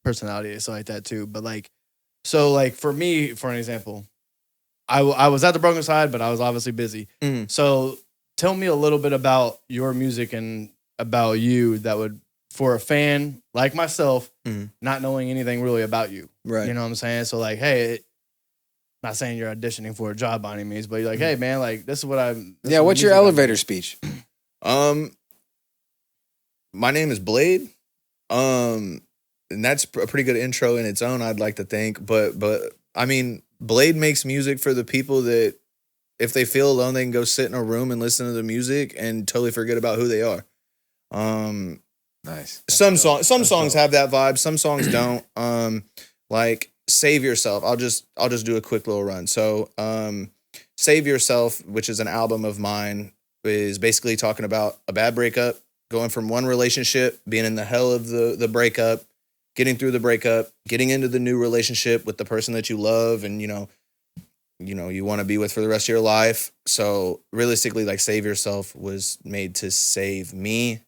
personality and stuff like that too. But like, so like for me, for an example, I was at the Broken Side, but I was obviously busy. Mhm. So tell me a little bit about your music and about you that would, for a fan like myself, Mhm. not knowing anything really about you. Right. You know what I'm saying? So like, hey, not saying you're auditioning for a job by any means, but you're like, hey man, like this is what I'm. yeah. What's your elevator speech? My name is Blade. And that's a pretty good intro in its own, I'd like to think. But I mean, Blade makes music for the people that if they feel alone, they can go sit in a room and listen to the music and totally forget about who they are. Nice. Some songs have that vibe, some songs don't. Like Save Yourself. I'll just do a quick little run. So Save Yourself, which is an album of mine, is basically talking about a bad breakup, going from one relationship, being in the hell of the breakup, getting through the breakup, getting into the new relationship with the person that you love and you want to be with for the rest of your life. So realistically, like Save Yourself was made to save me,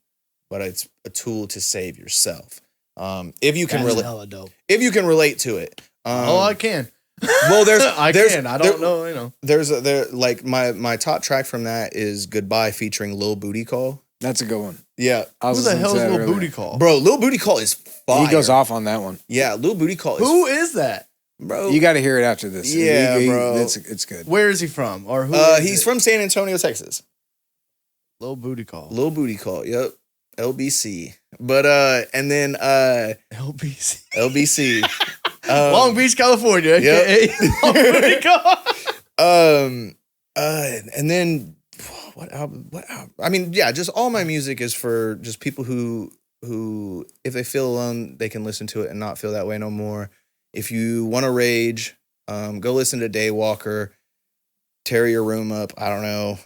but it's a tool to save yourself. If you can That's relate, hella dope. if you can relate to it. I can. Well, there's I can. I don't know. You know. There's like my top track from that is Goodbye featuring Lil Booty Call. That's a good one. Yeah, I was Who the listening hell to is that Lil earlier. Booty Call? bro, Lil Booty Call is fire. He goes off on that one. Yeah, Lil Booty Call is Who is that? bro. You got to hear it after this. Yeah, bro. It's good. Where is he from? Or who? is He's it? from San Antonio, Texas. Lil Booty Call. Lil Booty Call. Yep. LBC. But and then LBC. LBC. Long Beach, California. Yep. AKA Lil Booty Call. And then what album? I mean, yeah, just all my music is for just people who if they feel alone, they can listen to it and not feel that way no more. If you want to rage, go listen to Daywalker, tear your room up. I don't know.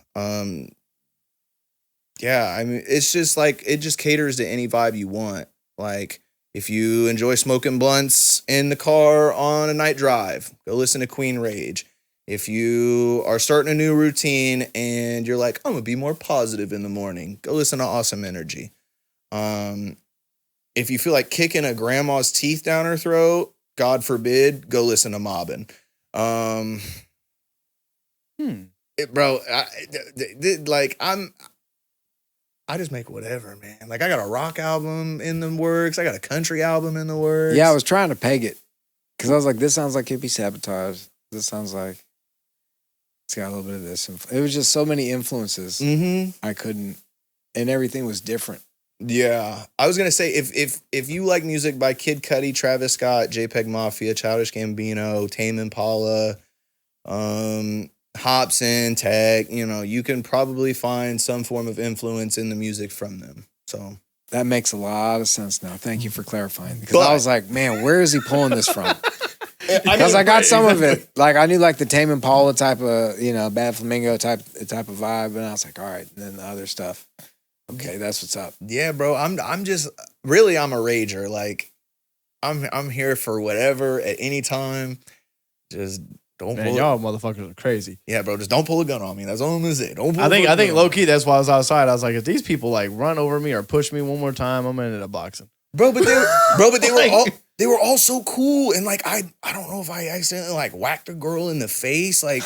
Yeah, I mean, it's just like, it just caters to any vibe you want. Like, if you enjoy smoking blunts in the car on a night drive, go listen to Queen Rage. If you are starting a new routine and you're like, I'm going to be more positive in the morning, go listen to Awesome Energy. If you feel like kicking a grandma's teeth down her throat, God forbid, go listen to Mobbin'. I just make whatever, man. Like, I got a rock album in the works. I got a country album in the works. Yeah, I was trying to peg it because I was like, this sounds like Hippie Sabotage. This sounds like it's got a little bit of this. It was just so many influences. I couldn't, and everything was different. Yeah, I was gonna say if you like music by Kid Cudi, Travis Scott, JPEG Mafia, Childish Gambino, Tame Impala, Hobson, Tech, you can probably find some form of influence in the music from them. So that makes a lot of sense now. Thank you for clarifying. Because I was like, man, where is he pulling this from? Because I got some of it. Like, I knew like the Tame Impala type of, Bad Flamingo type of vibe, and I was like, all right. And then the other stuff. Okay, that's what's up. Yeah, bro. I'm just really, I'm a rager. Like, I'm here for whatever at any time. Just don't pull. Y'all motherfuckers are crazy. Yeah, bro. Just don't pull a gun on me. That's all I'm gonna say. Don't pull. I think low key. That's why I was outside. I was like, if these people like run over me or push me one more time, I'm gonna end up boxing. Bro, but they were all so cool, and like I don't know if I accidentally like whacked a girl in the face like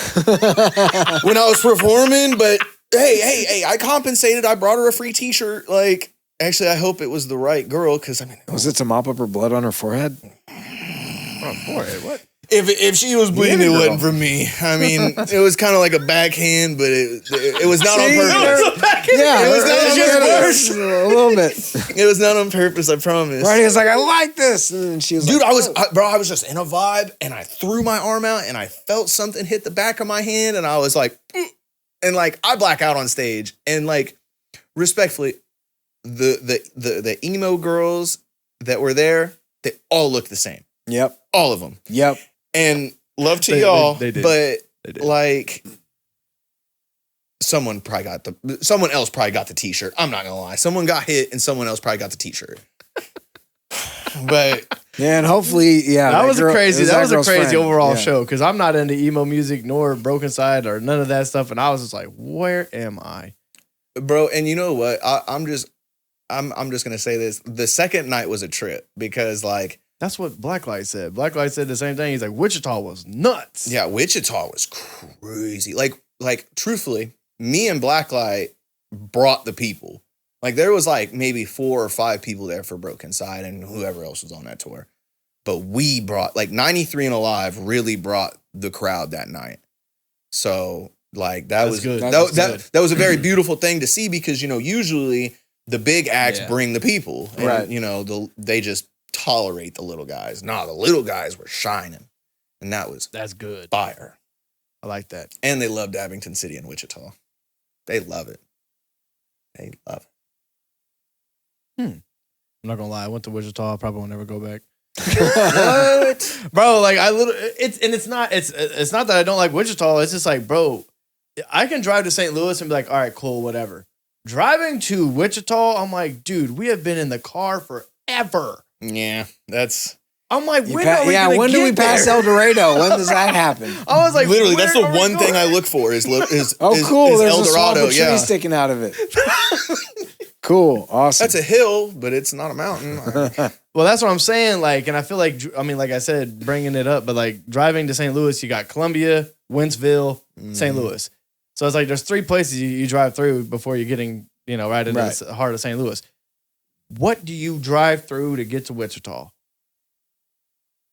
when I was performing, but hey, I compensated. I brought her a free T-shirt. Like, actually, I hope it was the right girl because I mean, was it to mop up her blood on her forehead? On her forehead? What? If she was bleeding, it wasn't from me. I mean, it was kind of like a backhand, but it was not on purpose. It was a backhand. Yeah, it was not on purpose. A little bit. It was not on purpose. I promise. Right, he was like, I like this, and she was dude, like, I was just in a vibe, and I threw my arm out, and I felt something hit the back of my hand, and I was like, and like I black out on stage, and like respectfully, the emo girls that were there, they all looked the same. Yep, all of them. Yep. And love to y'all, they did. But they did. Like someone else probably got the T-shirt. I'm not gonna lie. Someone got hit and someone else probably got the T-shirt. But yeah, and hopefully, that was a crazy overall yeah. show because I'm not into emo music nor Broken Side or none of that stuff, and I was just like, where am I, bro? And you know what? I'm just gonna say this. The second night was a trip because like. That's what Blacklight said. Blacklight said the same thing. He's like, Wichita was nuts. Yeah, Wichita was crazy. Like truthfully, me and Blacklight brought the people. Like there was like maybe 4 or 5 people there for Broken Side and whoever else was on that tour. But we brought like 93 and Alive really brought the crowd that night. So like that was good. That was a very beautiful thing to see because usually the big acts bring the people. And, right. They just tolerate the little guys. Nah, the little guys were shining. And that's good. Fire. I like that. And they loved Abington City and Wichita. They love it. They love it. I'm not gonna lie, I went to Wichita, I probably will never go back. What? Bro, like it's not that I don't like Wichita, it's just like, bro, I can drive to St. Louis and be like, all right, cool, whatever. Driving to Wichita, I'm like, dude, we have been in the car forever. Yeah, that's. I'm like, when do we pass El Dorado? When does that happen? I was like, literally, that's the one thing I look for is cool. Is There's El a Dorado. tree sticking out of it. Cool, awesome. That's a hill, but it's not a mountain. Well, that's what I'm saying. Like, and I feel like, I mean, like I said, bringing it up, but like driving to St. Louis, you got Columbia, Wentzville, St. Louis. So it's like there's 3 places you drive through before you're getting, right into the heart of St. Louis. What do you drive through to get to Wichita?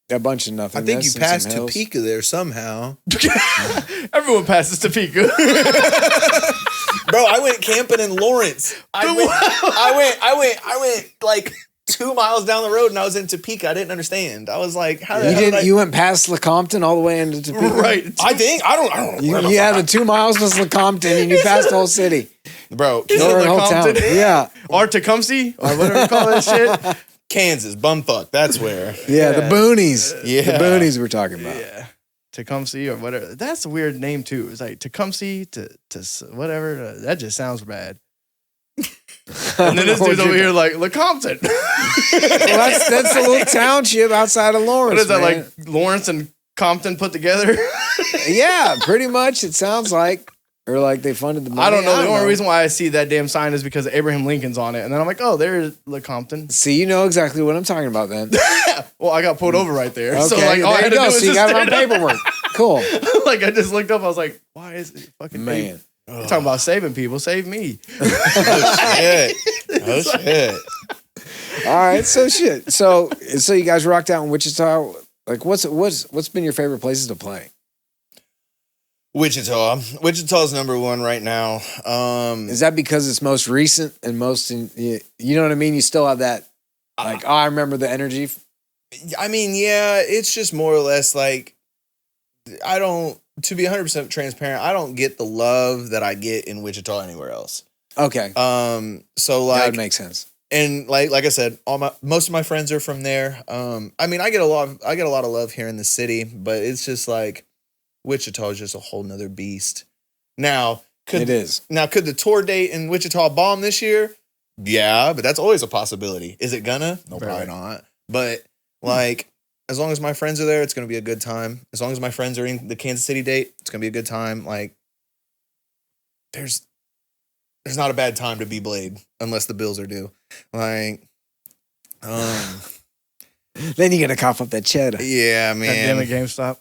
A bunch of nothing. I think you passed Topeka there somehow. Everyone passes Topeka. Bro, I went camping in Lawrence. I went like 2 miles down the road and I was in Topeka. I didn't understand. I was like, how the hell did I... You went past Lecompton all the way into Topeka? Right. I think. I don't know. You had the 2 miles was Lecompton and you passed the whole city. Bro, Northern whole town. Yeah. Or Tecumseh, or whatever you call that shit. Kansas, bumfuck. That's where. Yeah, the boonies. Yeah. The boonies we're talking about. Yeah. Tecumseh or whatever. That's a weird name too. It's like Tecumseh to whatever. That just sounds bad. And then this dude's over here like Lecompton. Well, that's a little township outside of Lawrence. What is that, man. like Lawrence and Compton put together? Yeah, pretty much. It sounds like, or like they funded the money. I don't know. The only reason why I see that damn sign is because Abraham Lincoln's on it. And then I'm like, oh, there's Lecompton. See, you know exactly what I'm talking about then. Well, I got pulled over right there. Okay, So like, all I there had you to go. do was So you just got it on stand up. paperwork. Cool. Like, I just looked up. I was like, why is it fucking Man. You're talking about saving people. Save me. Shit. Oh, shit. All right, so shit. So you guys rocked out in Wichita. Like, what's been your favorite places to play? Wichita. Wichita's number one right now. Is that because it's most recent and you know what I mean? You still have that, like, I remember the energy. I mean, yeah, it's just more or less like, to be 100% transparent, I don't get the love that I get in Wichita anywhere else. Okay. So like, that would make sense. and like I said, most of my friends are from there. I mean, I get a lot of love here in the city, but it's just like Wichita is just a whole nother beast. Now, could the tour date in Wichita bomb this year? Yeah, but that's always a possibility. Is it gonna? No, probably not. But like, as long as my friends are there, it's gonna be a good time. As long as my friends are in the Kansas City date, it's gonna be a good time. Like, there's not a bad time to be Blade unless the bills are due. Like, Then you're gonna cough up that cheddar. yeah, God man. damn it, GameStop.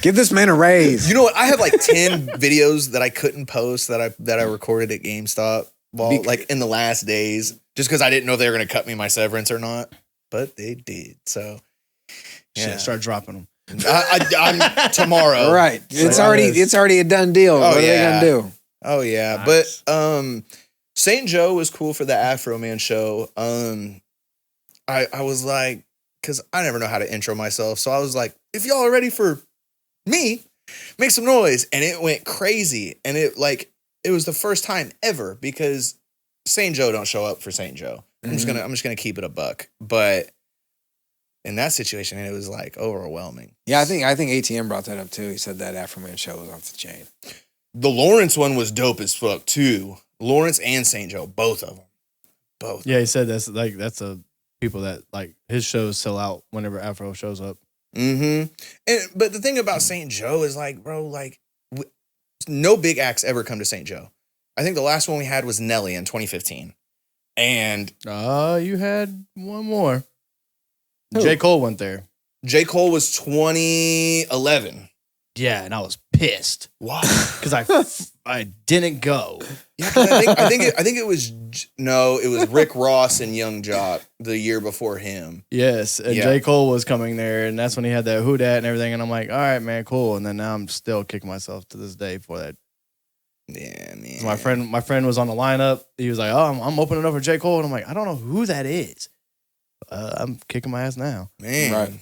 Give this man a raise. You know what? I have like 10 videos that I couldn't post that I recorded at GameStop like in the last days, just because I didn't know if they were going to cut me my severance or not, but they did. So Shit, start dropping them. I'm tomorrow. Right. It's already a done deal. What are they gonna do? Oh yeah. Nice. But St. Joe was cool for the Afro Man show. I was like, because I never know how to intro myself, so I was like, if y'all are ready for me, make some noise. And it went crazy. And it was the first time ever, because St. Joe don't show up for St. Joe. I'm just gonna keep it a buck. But in that situation, it was like overwhelming. Yeah, I think ATM brought that up too. He said that Afro Man show was off the chain. The Lawrence one was dope as fuck too. Lawrence and St. Joe, both of them. Both. Yeah, he said that's a people that like his shows sell out whenever Afro shows up. Mm-hmm. But the thing about St. Joe is like, bro, like no big acts ever come to St. Joe. I think the last one we had was Nelly in 2015. And you had one more. Who? J. Cole went there. J. Cole was 2011. Yeah, and I was pissed. Why? Because I didn't go. Yeah, 'cause I think it was Rick Ross and Young Jock the year before him. Yes, and Yeah. J. Cole was coming there, and that's when he had that Who Dat and everything, and I'm like, all right, man, cool. And then now I'm still kicking myself to this day for that. Yeah, man. So my friend was on the lineup. He was like, oh, I'm opening up for J. Cole, and I'm like, I don't know who that is. I'm kicking my ass now. Man. Right.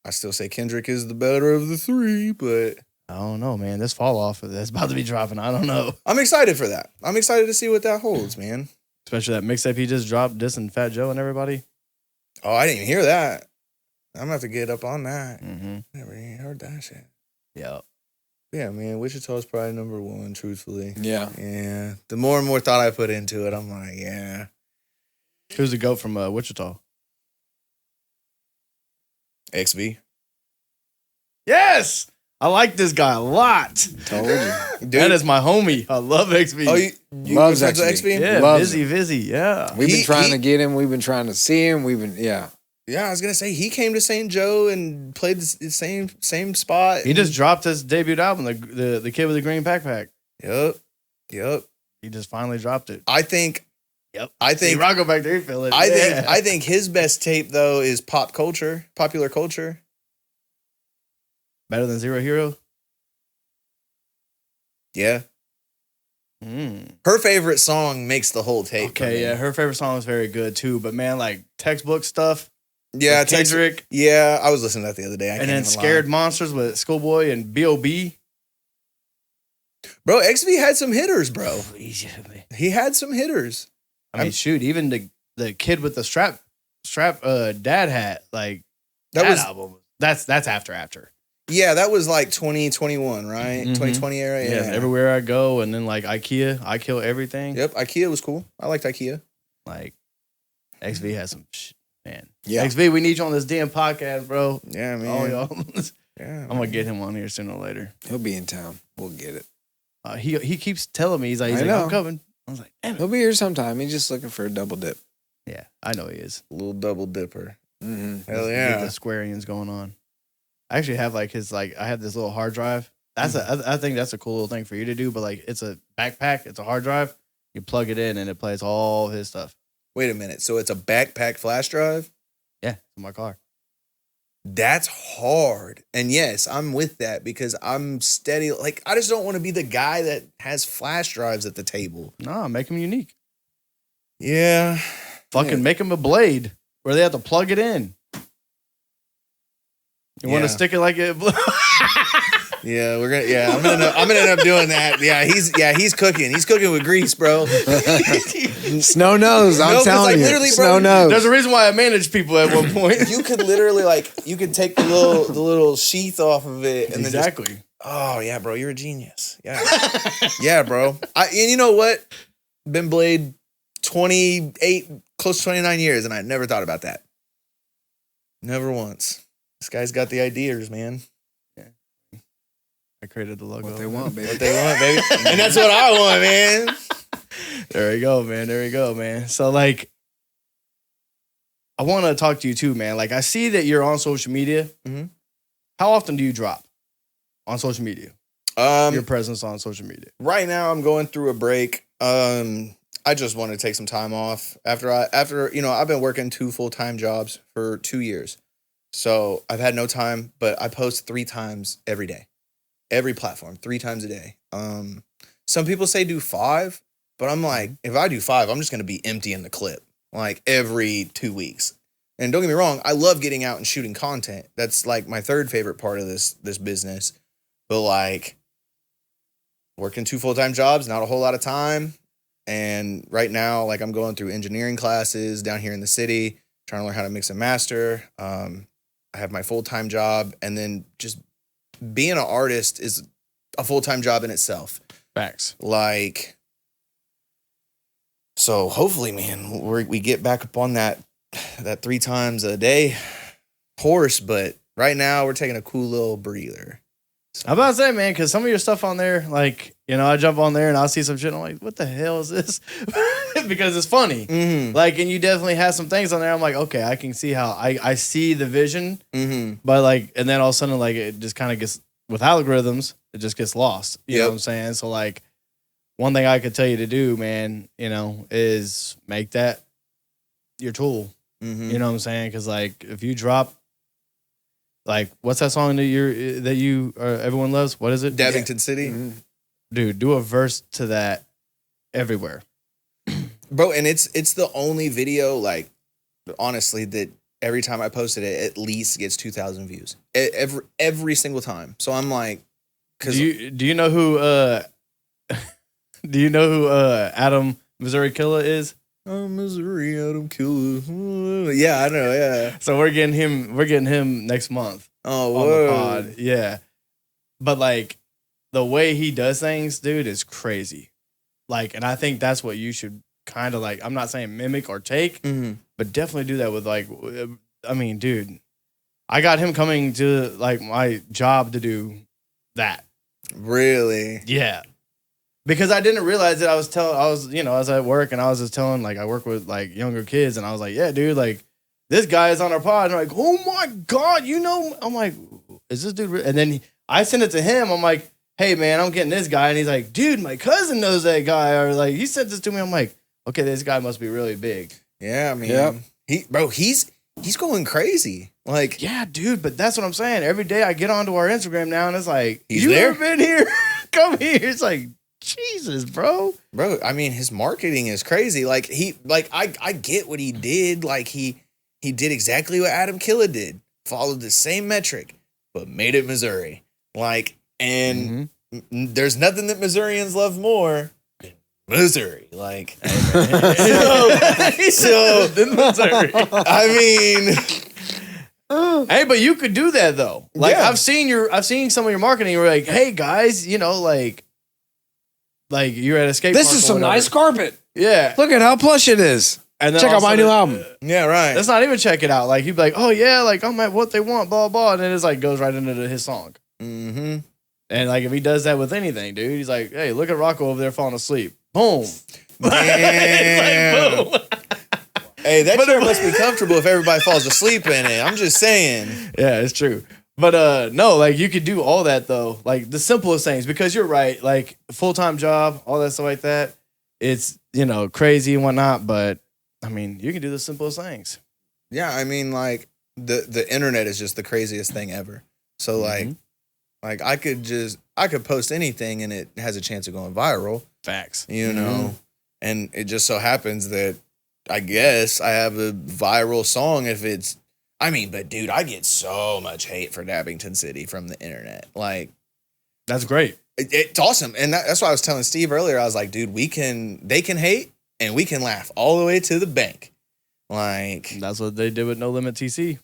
I still say Kendrick is the better of the three, but I don't know, man. This fall off that's about to be dropping. I don't know. I'm excited for that. I'm excited to see what that holds, man. Especially that mixtape he just dropped, dissing Fat Joe and everybody. Oh, I didn't even hear that. I'm gonna have to get up on that. Mm-hmm. Never even heard that shit. Yeah. Yeah, man. Wichita's probably number one, truthfully. Yeah. Yeah. The more and more thought I put into it, I'm like, yeah. Who's the GOAT from Wichita? XV. Yes! I like this guy a lot. Told you. Dude. That is my homie. I love XV. Oh, you Loves friends with XV. yeah, loves Vizzy. Yeah. We've been He- trying he- to get him. We've been trying to see him. Yeah, I was gonna say he came to St. Joe and played the same spot. He just dropped his debut album, the Kid with the Green Backpack. Yep. He just finally dropped it. I think See, Rocco back there, he feel it. I think his best tape though is popular culture. Better than Zero Hero. Yeah. Her favorite song makes the whole tape. Okay, yeah, her favorite song is very good too. But man, like textbrook stuff. Yeah, Kendrick. Yeah, I was listening to that the other day. And then Scared Monsters with Schoolboy and B.O.B. Bro, XV had some hitters, bro. He had some hitters. I mean, shoot, even the kid with the strap dad hat, like that album. That's after. Yeah, that was like 2021, right? 2020 era. Yeah, everywhere I go, and then like IKEA, I kill everything. Yep, IKEA was cool. I liked IKEA. Like XV has some man. Yeah, XV, we need you on this damn podcast, bro. Yeah, man. Oh, y'all. Yeah, I'm gonna get him on here sooner or later. He'll be in town. We'll get it. He keeps telling me he's like I'm coming. I was like, damn it. He'll be here sometime. He's just looking for a double dip. Yeah, I know he is. A little double dipper. Mm-hmm. Hell yeah. The Squarians going on. I actually have I have this little hard drive. I think that's a cool little thing for you to do, but like it's a backpack, it's a hard drive. You plug it in and it plays all his stuff. Wait a minute. So it's a backpack flash drive? Yeah, it's in my car. That's hard. And yes, I'm with that because I'm steady. Like, I just don't want to be the guy that has flash drives at the table. Nah, make them unique. Yeah. Fucking make them a blade where they have to plug it in. You want to stick it like it? Yeah, I'm gonna end up doing that. He's cooking. He's cooking with grease, bro. Snow knows. I'm telling you. Snow knows. There's a reason why I managed people at one point. You could literally you could take the little sheath off of it and exactly. Then oh yeah, bro, you're a genius. Yeah, yeah, bro. And you know what? Been Blade 28, close to 29 years, and I never thought about that. Never once. This guy's got the ideas, man. I created the logo. What they want, baby. What they want, baby. And that's what I want, man. There we go, man. There we go, man. So, like, I want to talk to you too, man. Like, I see that you're on social media. Mm-hmm. How often do you drop on social media? Your presence on social media. Right now, I'm going through a break. I just want to take some time off after I've been working 2 full-time jobs for 2 years. So I've had no time, but I post 3 times every day. Every platform, 3 times a day. Some people say do 5, but I'm like, if I do 5, I'm just going to be empty in the clip, like every 2 weeks. And don't get me wrong, I love getting out and shooting content. That's like my 3rd favorite part of this business. But like working 2 full-time jobs, not a whole lot of time. And right now, like I'm going through engineering classes down here in the city, trying to learn how to mix and master. I have my full-time job, and then just being an artist is a full-time job in itself. Facts. Like, so hopefully, man, we get back up on that 3 times a day horse. But right now, we're taking a cool little breather. So. I'm about to say, man, because some of your stuff on there, like, I jump on there and I'll see some shit. And I'm like, what the hell is this? Because it's funny. Mm-hmm. Like, and you definitely have some things on there. I'm like, okay, I can see how I see the vision. Mm-hmm. But like, and then all of a sudden, like, it just kind of gets, with algorithms, it just gets lost. You know what I'm saying? So like, one thing I could tell you to do, man, is make that your tool. Mm-hmm. You know what I'm saying? Because like, if you drop, like, what's that song that everyone loves? What is it? Davington City. Mm-hmm. Dude, do a verse to that everywhere. Bro, and it's the only video, like, honestly, that every time I posted it, at least gets 2,000 views. Every single time. So I'm like, do you know who Adam Missouri Killer is? Missouri Adam Killer. Yeah, I know, yeah. So we're getting him next month. Oh, on whoa. the pod. Yeah. But like the way he does things, dude, is crazy. Like, and I think that's what you should kind of like, I'm not saying mimic or take, but definitely do that with like, I mean, dude, I got him coming to like my job to do that. Really? Yeah. Because I didn't realize that I was at work and I was just telling, like, I work with like younger kids and I was like, yeah, dude, like this guy is on our pod. And I'm like, oh my God, I'm like, is this dude? And then I sent it to him. I'm like, hey man, I'm getting this guy. And he's like, dude, my cousin knows that guy. Or like, he sent this to me. I'm like, okay, this guy must be really big. Yeah, I mean, he's going crazy. Like, yeah, dude, but that's what I'm saying. Every day I get onto our Instagram now and it's like, he's you there? ever been here? Come here. It's like, Jesus, bro. Bro, I mean, his marketing is crazy. Like I get what he did. Like he did exactly what Adam Killa did. Followed the same metric, but made it Missouri. Like, and there's nothing that Missourians love more than Missouri. Like, so Missouri. I mean, Hey, but you could do that though. Like Yeah. I've seen some of your marketing. You're like, hey guys, like you're at a skate. This park is or some whatever. nice carpet. Yeah, Look at how plush it is. and then Check all out of a my new sudden- album. yeah, right. That's not even check it out. Like he'd be like, oh yeah, like I'm at what they want, blah blah, and then it's like goes right into his song. Mm-hmm. And like if he does that with anything, dude, he's like, hey, look at Rocco over there falling asleep. Boom. Damn. Like, boom. Hey, that chair must be comfortable if everybody falls asleep in it. I'm just saying. Yeah, it's true. But no, like you could do all that though. Like the simplest things, because you're right, like full-time job, all that stuff like that. It's, crazy and whatnot, but I mean, you can do the simplest things. Yeah, I mean, like the internet is just the craziest thing ever. So like I could post anything and it has a chance of going viral, Facts. and it just so happens that I guess I have a viral song if it's. I mean, but dude, I get so much hate for Dabbington City from the internet. Like, That's great. it's awesome, and that's why I was telling Steve earlier. I was like, dude, they can hate and we can laugh all the way to the bank. Like, That's what they did with No Limit TC.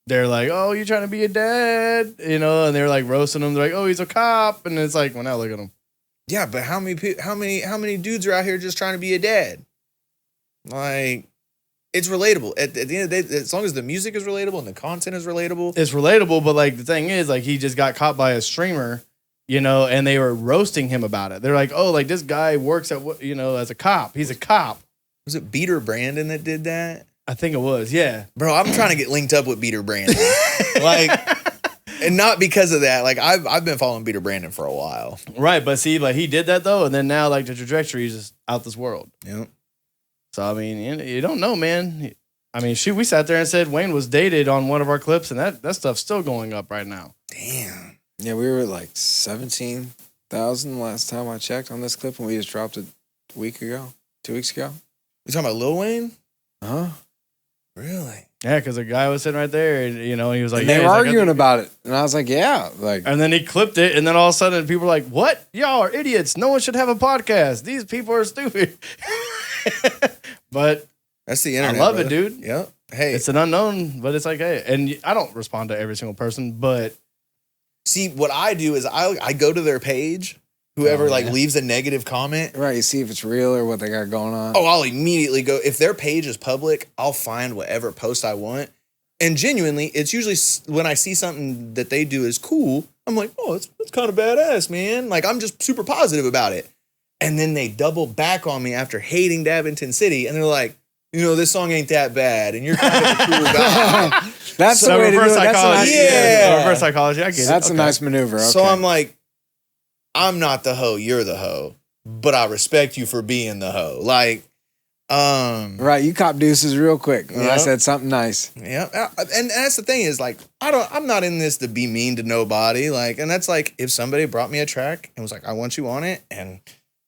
They're like, oh, you're trying to be a dad, and they're like roasting him. They're like, oh, he's a cop, and it's like, well, now look at him. yeah, but how many dudes are out here just trying to be a dad? Like, it's relatable. At the end of the day, as long as the music is relatable and the content is relatable. It's relatable, but like the thing is, like he just got caught by a streamer, and they were roasting him about it. They're like, oh, like this guy works at as a cop. He's a cop. Was it Beater Brandon that did that? I think it was, yeah. Bro, I'm trying to get linked up with Beater Brandon. Like, and not because of that. Like, I've been following Beater Brandon for a while. Right, but see, like he did that though, and then now like the trajectory is just out this world. Yep. So I mean, you don't know, man. I mean, shoot, we sat there and said Wayne was dated on one of our clips, and that stuff's still going up right now. Damn. Yeah, we were at like 17,000 last time I checked on this clip, and we just dropped it 2 weeks ago. You talking about Lil Wayne? Huh? Really? Yeah, because a guy was sitting right there, and he was like, And they yeah, were he's like, arguing about it, and I was like, yeah, like. And then he clipped it, and then all of a sudden people were like, what? Y'all are idiots. No one should have a podcast. These people are stupid. But That's the internet. I love brother. it, dude. Yep. Hey, It's an unknown, but it's like, hey. And I don't respond to every single person, but see, what I do is I go to their page, whoever Oh, like yeah. leaves a negative comment. Right, you see if it's real or what they got going on. Oh, I'll immediately go. If their page is public, I'll find whatever post I want. And genuinely, it's usually when I see something that they do is cool, I'm like, oh, it's kind of badass, man. Like, I'm just super positive about it. And then they double back on me after hating Dabbington City, and they're like, this song ain't that bad, and you're kind of a cool guy. That's the way to do it. reverse That's a psychology. nice, Yeah. Reverse psychology. I get it. That's Okay. a nice maneuver. Okay. So I'm like, I'm not the hoe, you're the hoe, but I respect you for being the hoe. Like, right, you cop deuces real quick when I Yeah. said something nice. yeah, and that's the thing is like I'm not in this to be mean to nobody. Like, and that's like if somebody brought me a track and was like, I want you on it, and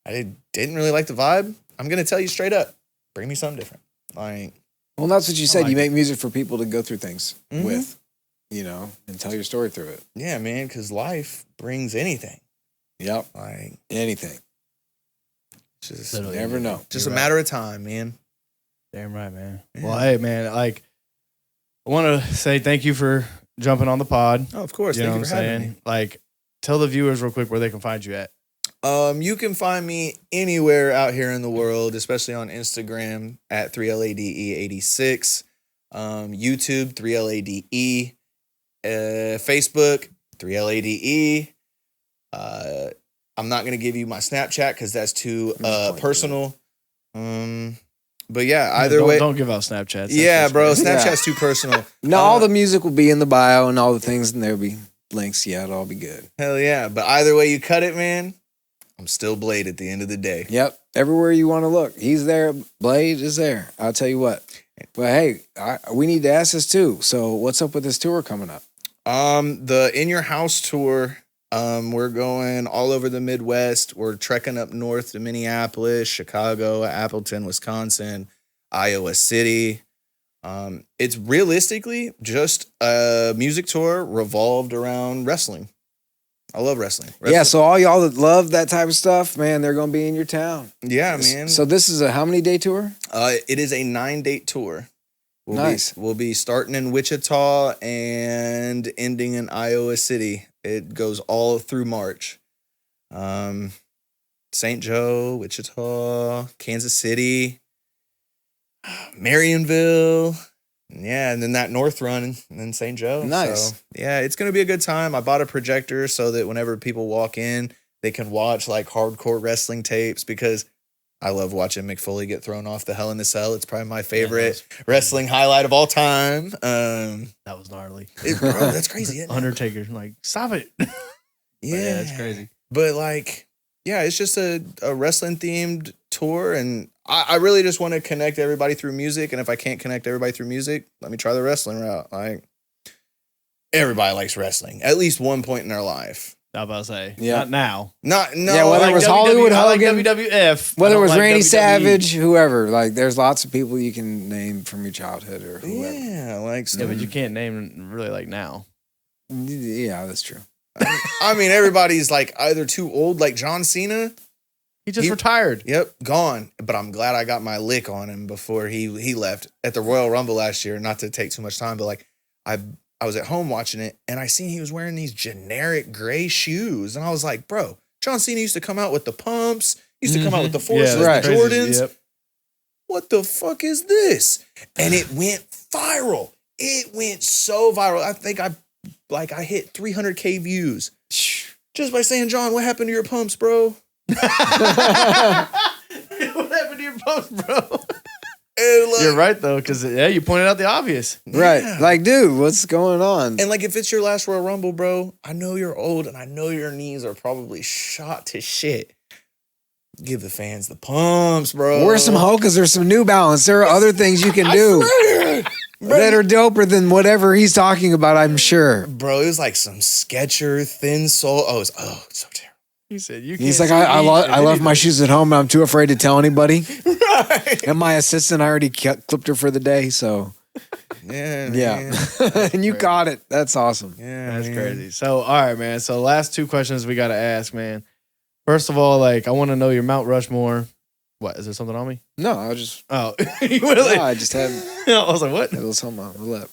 I didn't really like the vibe, I'm gonna tell you straight up, bring me something different. Like, Well, that's what you said. like You it. make music for people to go through things Mhm. with, and tell your story through it. yeah, man, because life brings anything. Yep, Like, anything. it's just Literally. Never know. just You're a right. matter of time, man. Damn right, man. Yeah. Well, hey, man, like, I want to say thank you for jumping on the pod. Oh, of course. You know Thank what you I'm for having me. saying? Like, tell the viewers real quick where they can find you at. You can find me anywhere out here in the world, especially on Instagram at 3LADE86, YouTube 3LADE, Facebook 3LADE. I'm not gonna give you my Snapchat because that's too personal. But yeah, either don't, way, don't give out Snapchats. That's yeah, just bro, crazy. Snapchat's too personal. No, all the music will be in the bio and all the things, and there'll be links. Yeah, it'll all be good. Hell yeah! But either way you cut it, man, I'm still Blade at the end of the day. Yep, everywhere you want to look, he's there. Blade is there. I'll tell you what. But hey, we need to ask this too. So, what's up with this tour coming up? The In Your House tour We're going all over the Midwest. We're trekking up north to Minneapolis, Chicago, Appleton, Wisconsin, Iowa City. It's realistically just a music tour revolved around wrestling. I love wrestling. Yeah, so all y'all that love that type of stuff, man, they're going to be in your town. Yeah, man. So this is a how many day tour? It is a 9-date tour. Nice. We'll be starting in Wichita and ending in Iowa City. It goes all through March. St. Joe, Wichita, Kansas City, Marionville. Yeah, and then that north run and then St. Joe. Nice. So, yeah, it's going to be a good time. I bought a projector so that whenever people walk in, they can watch like hardcore wrestling tapes because I love watching Mick Foley get thrown off the Hell in a Cell. It's probably my favorite wrestling highlight of all time. That was gnarly. Bro, that's crazy. Isn't it? Undertaker, like, stop it. Yeah, it's crazy. But like, yeah, it's just a wrestling themed tour, and I really just want to connect everybody through music. And if I can't connect everybody through music, let me try the wrestling route. Like, everybody likes wrestling at least one point in their life. I was about to say, Yeah. not now. No. Yeah, whether it was Hollywood Hogan, WWF, whether it was Randy WWE. Savage, whoever. Like, there's lots of people you can name from your childhood or whoever. Yeah, like Yeah, but you can't name really like now. Yeah, that's true. I mean, everybody's like either too old, like John Cena. He just retired. Yep, gone. But I'm glad I got my lick on him before he left at the Royal Rumble last year. Not to take too much time, but like I was at home watching it and I seen he was wearing these generic gray shoes, and I was like, bro, John Cena used to come out with the pumps, used to come out with the Forces, Yeah, the crazy. Jordans. Yep. What the fuck is this? And it went viral. It went so viral. I think I hit 300K views just by saying, John, what happened to your pumps, bro? What happened to your post, bro? And like, You're right though, because you pointed out the obvious. Right. Yeah. Like, dude, what's going on? And like, if it's your last Royal Rumble, bro, I know you're old and I know your knees are probably shot to shit. Give the fans the pumps, bro. Wear some Hokas or some New Balance. There are other things you can do that are doper than whatever he's talking about, I'm sure. Bro, it was like some Skechers thin sole. Oh, it's so terrible. He said, "You." He's like, I left my shoes at home and I'm too afraid to tell anybody. Right. And my assistant, I already clipped her for the day, so Yeah. yeah. Man. And you caught it. That's awesome. Yeah. That's man. crazy. So, all right, man. So, last two questions we got to ask, man. First of all, like, I want to know your Mount Rushmore. What, is there something on me? No, I just Oh, you really? I just had I was like, what? a little something on the lip.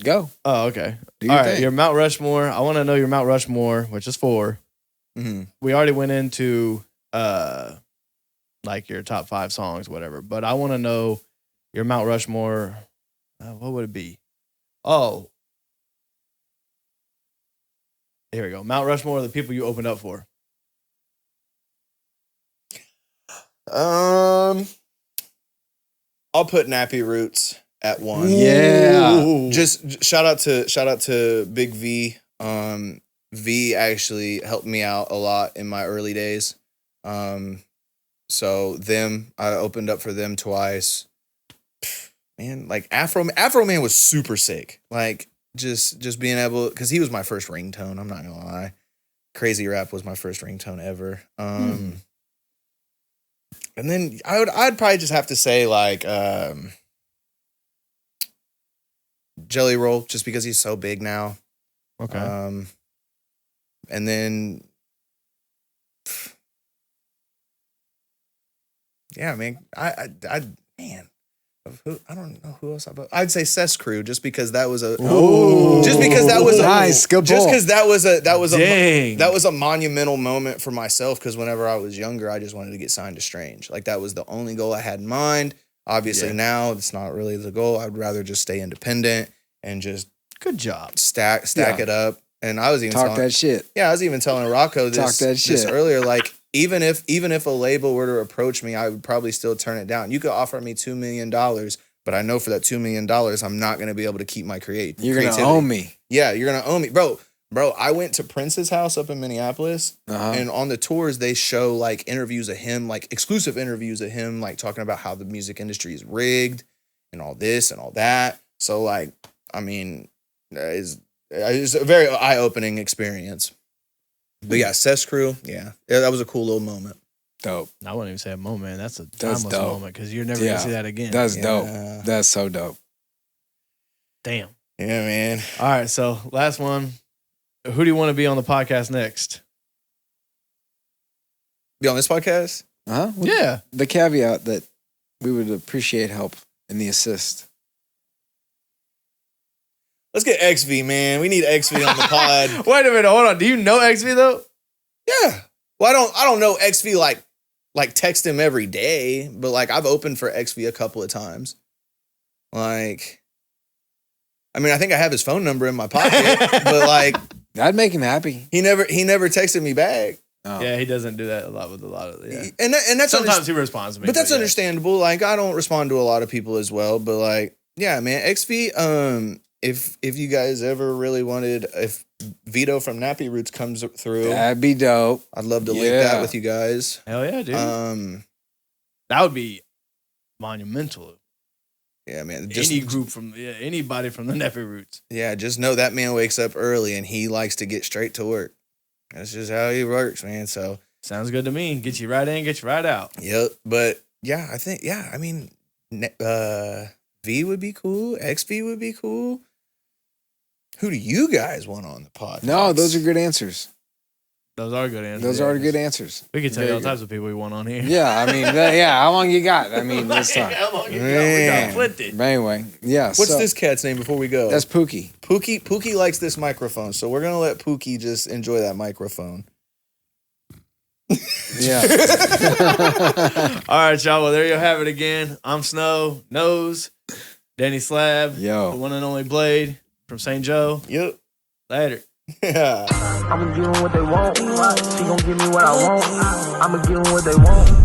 Go. Oh, okay. Do All your right, thing. your Mount Rushmore. I want to know your Mount Rushmore, which is 4. Mhm. We already went into like your top 5 songs, whatever. But I want to know your Mount Rushmore. What would it be? Oh, here we go. Mount Rushmore, the people you opened up for. I'll put Nappy Roots at 1. Yeah. Just shout out to Big V. V actually helped me out a lot in my early days. So them, I opened up for them twice. Man, like Afro Man was super sick. Like just being able, because he was my first ringtone. I'm not gonna lie. Crazy Rap was my first ringtone ever. And then I'd probably just have to say like Jelly Roll, just because he's so big now. Okay. And then yeah, man, I don't know who else I'd say Cess Crew, just because that was a Nice, good just pull. because that was Dang. a monumental moment for myself, because whenever I was younger, I just wanted to get signed to Strange. Like, that was the only goal I had in mind. Obviously, Yeah. now it's not really the goal. I'd rather just stay independent and just Good job. stack Yeah. it up. And I was even Talk telling, that shit. yeah, I was even telling Rocco Talk this, that this shit. earlier. Like, even if a label were to approach me, I would probably still turn it down. You could offer me $2 million, but I know for that $2 million, I'm not going to be able to keep my creativity. You're gonna own me. Yeah, you're going to own me. Bro, I went to Prince's house up in Minneapolis, Uh-huh. and on the tours, they show like interviews of him, like exclusive interviews of him, like talking about how the music industry is rigged and all this and all that. So, like, I mean, it's a very eye-opening experience. But yeah, Cess Crew, yeah, that was a cool little moment. Dope. I wouldn't even say a moment. That's a That's timeless dope. moment because you're never gonna see that again. That's Yeah. dope. That's so dope. Damn. Yeah, man. All right, so last one. Who do you want to be on the podcast next? Be on this podcast? Huh? Yeah. The caveat that we would appreciate help in the assist. Let's get XV, man. We need XV on the pod. Wait a minute, hold on. Do you know XV though? Yeah. Well, I don't know XV like text him every day, but like I've opened for XV a couple of times. Like, I mean, I think I have his phone number in my pocket, but like That'd make him happy. he never texted me back. Oh. Yeah, he doesn't do that a lot with a lot of And that's sometimes he responds to me. but that's yeah. understandable. Like I don't respond to a lot of people as well, but like yeah, man, XV. If you guys ever really wanted, if Vito from Nappy Roots comes through, That'd be dope. I'd love to link that with you guys. Hell yeah, dude. That would be monumental. Yeah, man. Anybody from the Nappy Roots. Yeah, just know that man wakes up early and he likes to get straight to work. That's just how he works, man. So Sounds good to me. Get you right in, get you right out. yep. But yeah, I mean, V would be cool. XV would be cool. Who do you guys want on the podcast? No, those are good answers. Those are good answers. Those are good answers. We could tell you Very all types of people we want on here. Yeah, I mean, how long you got? I mean, let's talk. How long you got? We Man. got plenty. But anyway, yeah. What's so, this cat's name before we go? That's Pookie. Pookie likes this microphone, so we're gonna let Pookie just enjoy that microphone. Yeah. All right, y'all. Well, there you have it again. I'm Snow, Nose, Danny Slab, Yo. the one and only Blade from St. Joe. Yep. Later. Yeah. I'ma give them what they want. She gon' give me what I want. I'ma give them what they want.